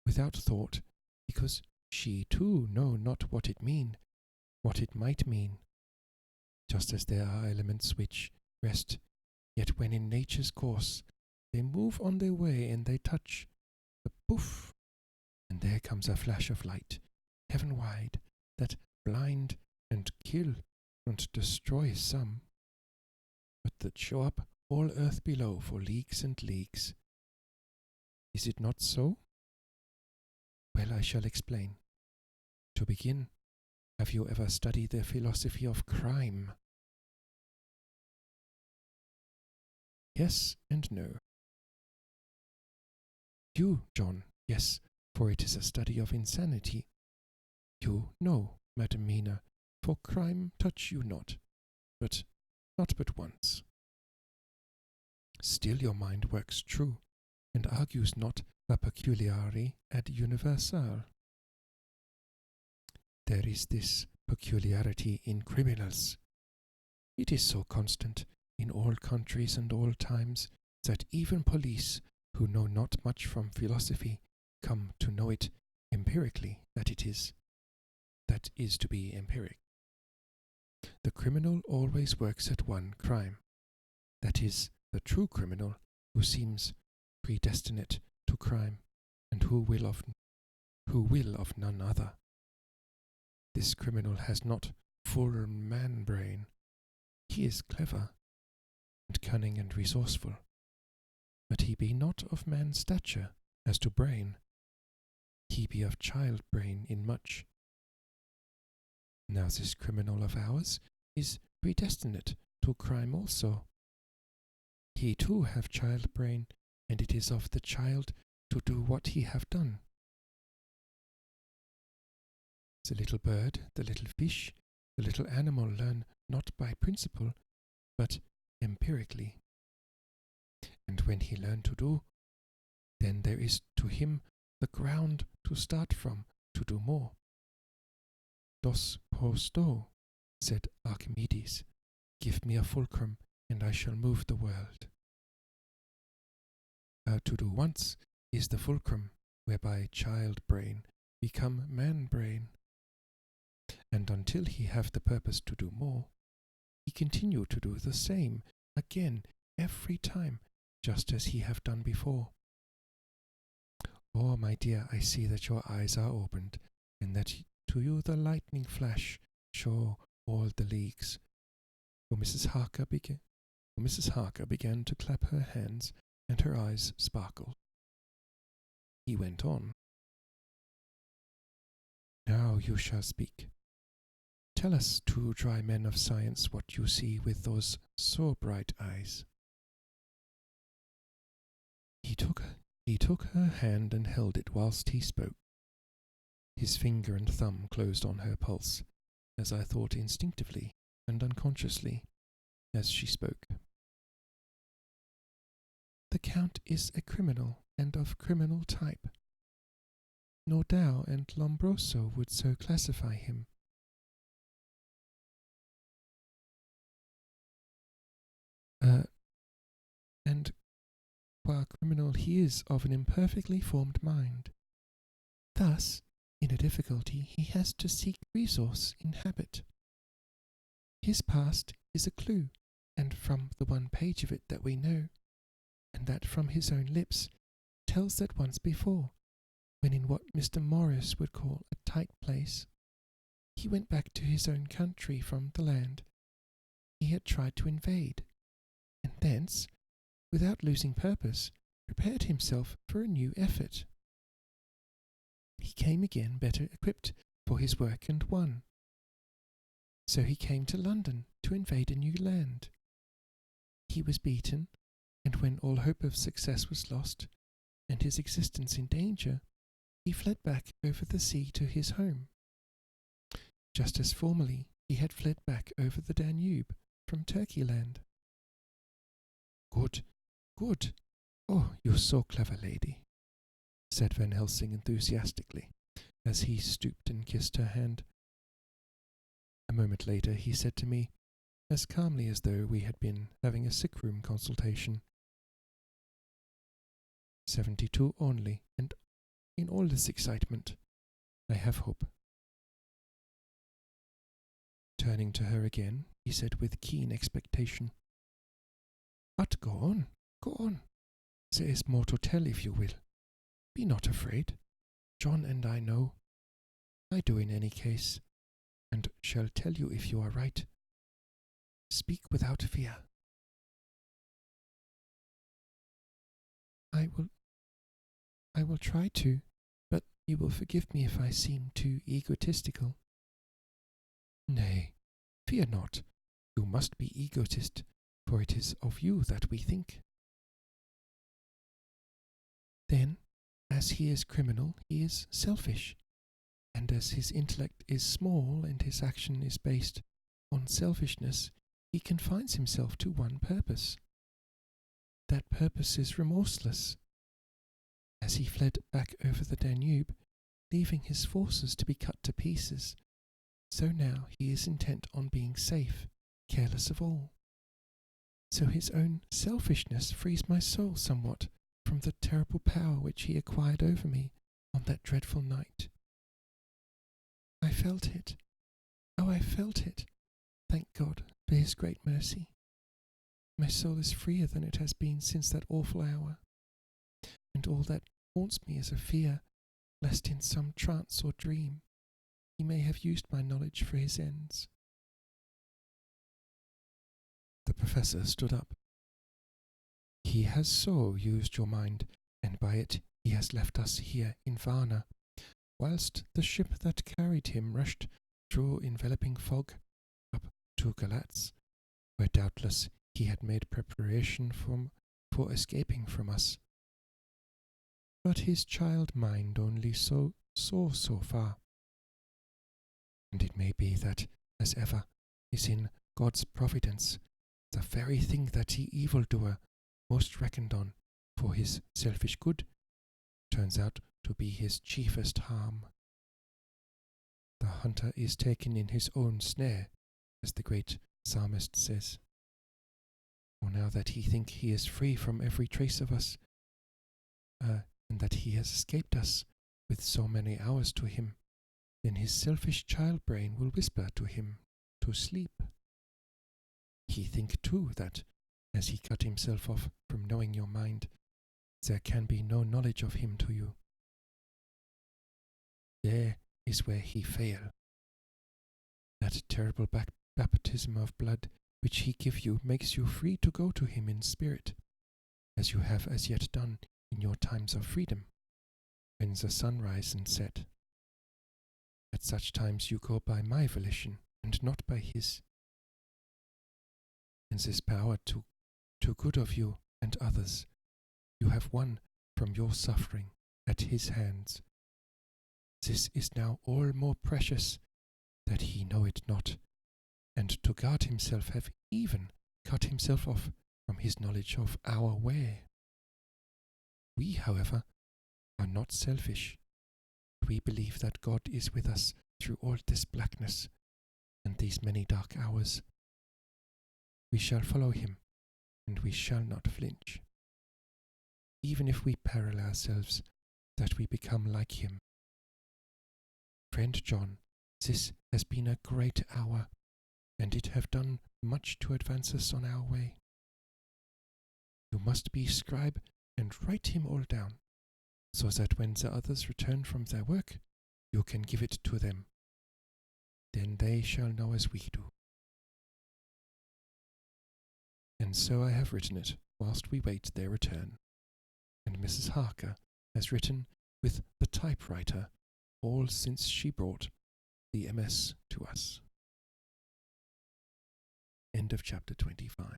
without thought, because she too know not what it might mean, just as there are elements which rest, yet when in nature's course they move on their way and they touch the poof, and there comes a flash of light, heaven-wide, that blind and kill and destroy some, but that show up all earth below for leagues and leagues. Is it not so? Well, I shall explain. To begin, have you ever studied the philosophy of crime? Yes and no. You, John, yes, for it is a study of insanity. You, no, Madam Mina, for crime touch you not but once. Still your mind works true, and argues not a peculiari ad universal. There is this peculiarity in criminals. It is so constant in all countries and all times that even police, who know not much from philosophy, come to know it empirically, that is to be empiric. The criminal always works at one crime, that is, the true criminal who seems predestinate to crime, and who will of none other. This criminal has not full man brain. He is clever, and cunning and resourceful, but he be not of man's stature as to brain. He be of child brain in much. Now this criminal of ours is predestinate to crime also. He too have child brain, and it is of the child to do what he have done. The little bird, the little fish, the little animal learn not by principle, but empirically. And when he learn to do, then there is to him the ground to start from to do more. Dos posto, said Archimedes, give me a fulcrum, and I shall move the world. To do once is the fulcrum, whereby child brain become man brain, and until he have the purpose to do more, he continue to do the same again every time, just as he have done before. Oh, my dear, I see that your eyes are opened, and that to you the lightning flash show all the leagues. For Mrs. Harker began to clap her hands, and her eyes sparkled. He went on. Now you shall speak. Tell us, two dry men of science, what you see with those so bright eyes. He took her hand and held it whilst he spoke. His finger and thumb closed on her pulse, as I thought instinctively and unconsciously, as she spoke. The Count is a criminal, and of criminal type. Nordau and Lombroso would so classify him. And qua criminal he is of an imperfectly formed mind. Thus, in a difficulty he has to seek resource in habit. His past is a clue, and from the one page of it that we know, and that from his own lips, tells that once before, when in what Mr. Morris would call a tight place, he went back to his own country from the land he had tried to invade, and thence, without losing purpose, prepared himself for a new effort. He came again better equipped for his work and won. So he came to London to invade a new land. He was beaten, and when all hope of success was lost, and his existence in danger, he fled back over the sea to his home, just as formerly he had fled back over the Danube from Turkeyland. Good, good. Oh, you're so clever, lady, said Van Helsing enthusiastically, as he stooped and kissed her hand. A moment later he said to me, as calmly as though we had been having a sick-room consultation, 72 only, and in all this excitement, I have hope. Turning to her again, he said with keen expectation, But go on, go on. There is more to tell if you will. Be not afraid. John and I know. I do in any case, and shall tell you if you are right. Speak without fear. I will try to, but you will forgive me if I seem too egotistical. Nay, fear not. You must be egotist, for it is of you that we think. Then, as he is criminal, he is selfish, and as his intellect is small and his action is based on selfishness, he confines himself to one purpose. That purpose is remorseless. As he fled back over the Danube, leaving his forces to be cut to pieces, so now he is intent on being safe, careless of all. So his own selfishness frees my soul somewhat from the terrible power which he acquired over me on that dreadful night. I felt it. Oh, I felt it. Thank God for his great mercy. My soul is freer than it has been since that awful hour, and all that haunts me is a fear lest in some trance or dream he may have used my knowledge for his ends. The professor stood up. He has so used your mind, and by it he has left us here in Varna, whilst the ship that carried him rushed through enveloping fog up to Galatz, where doubtless he had made preparation for escaping from us. But his child mind only saw so far, and it may be that, as ever is in God's providence, the very thing that the evildoer most reckoned on for his selfish good turns out to be his chiefest harm. The hunter is taken in his own snare, as the great psalmist says. For now that he think he is free from every trace of us, and that he has escaped us with so many hours to him, then his selfish child brain will whisper to him to sleep. He think too that, as he cut himself off from knowing your mind, there can be no knowledge of him to you. There is where he fail. That terrible baptism of blood which he give you makes you free to go to him in spirit, as you have as yet done in your times of freedom, when the sun rise and set. At such times you go by my volition, and not by his. And this power to good of you and others, you have won from your suffering at his hands. This is now all more precious, that he know it not, and to guard himself have even cut himself off from his knowledge of our way. We, however, are not selfish. We believe that God is with us through all this blackness and these many dark hours. We shall follow him, and we shall not flinch. Even if we peril ourselves, that we become like him. Friend John, this has been a great hour, and it have done much to advance us on our way. You must be scribe and write him all down, so that when the others return from their work, you can give it to them. Then they shall know as we do. And so I have written it, whilst we wait their return. And Mrs. Harker has written with the typewriter all since she brought the MS to us. End of chapter 25.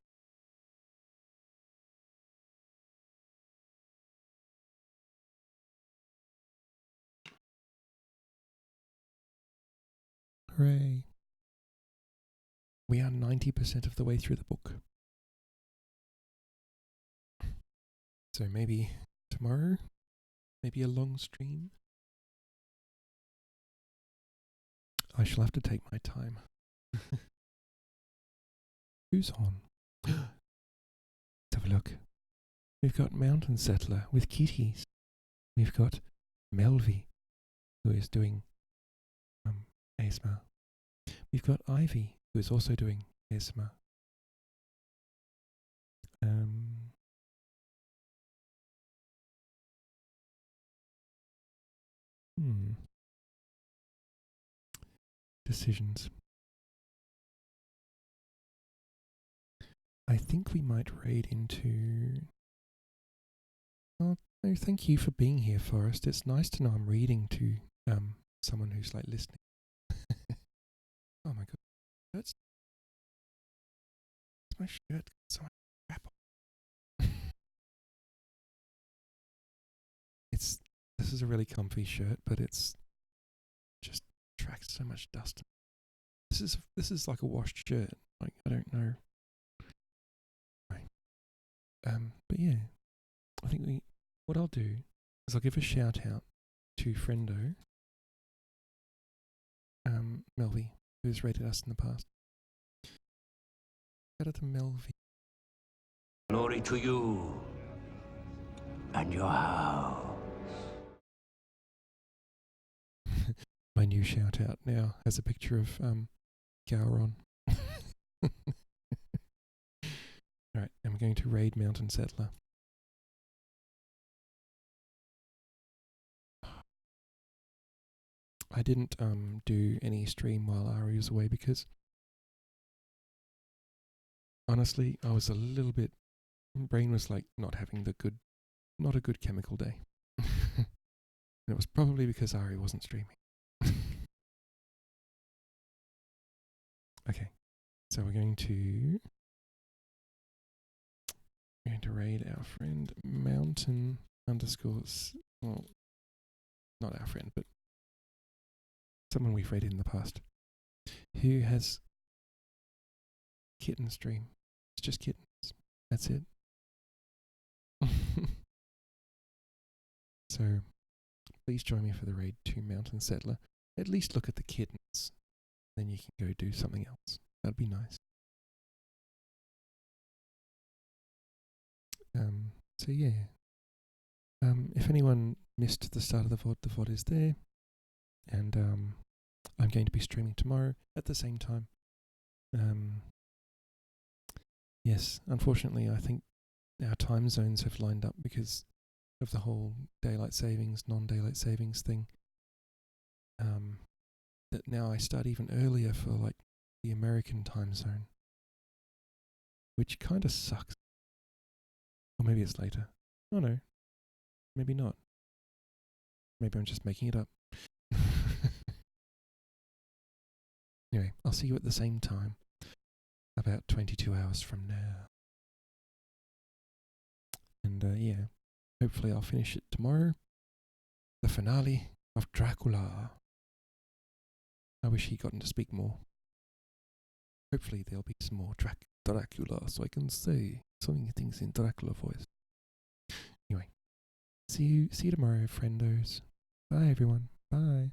Hooray. We are 90% of the way through the book. So maybe tomorrow, maybe a long stream. I shall have to take my time. Who's on? Let's have a look. We've got Mountain Settler with kitties. We've got Melvi, who is doing ASMR. We've got Ivy, who is also doing ASMR. Decisions. I think we might raid into... Oh, no, thank you for being here, Forrest. It's nice to know I'm reading to someone who's like listening. Oh my god. That's my shirt. So much crap on. This is a really comfy shirt, but it's just attracts so much dust. This is like a washed shirt. Like, I don't know. Right. But yeah, I think what I'll do is I'll give a shout out to friendo Melvi, who's rated us in the past. Shout out to Melvi. Glory to you and your house. My new shout out now has a picture of Gowron. Alright, I'm going to raid Mountain Settler. I didn't do any stream while Ari was away because honestly I was a little bit, brain was like not a good chemical day. And it was probably because Ari wasn't streaming. Okay, so we're going to raid our friend Mountain _ well, not our friend, but someone we've raided in the past, who has kitten stream. It's just kittens. That's it. So please join me for the raid to Mountain Settler. At least look at the kittens. Then you can go do something else. That'd be nice. So yeah. If anyone missed the start of the VOD is there. And I'm going to be streaming tomorrow at the same time. Yes, unfortunately, I think our time zones have lined up because of the whole daylight savings, non-daylight savings thing. That now I start even earlier for like the American time zone, which kind of sucks. Or maybe it's later. Oh no, maybe not. Maybe I'm just making it up. Anyway, I'll see you at the same time, about 22 hours from now. And yeah, hopefully I'll finish it tomorrow. The finale of Dracula. I wish he'd gotten to speak more. Hopefully there'll be some more Dracula so I can say some things in Dracula voice. Anyway, see you tomorrow, friendos. Bye everyone. Bye.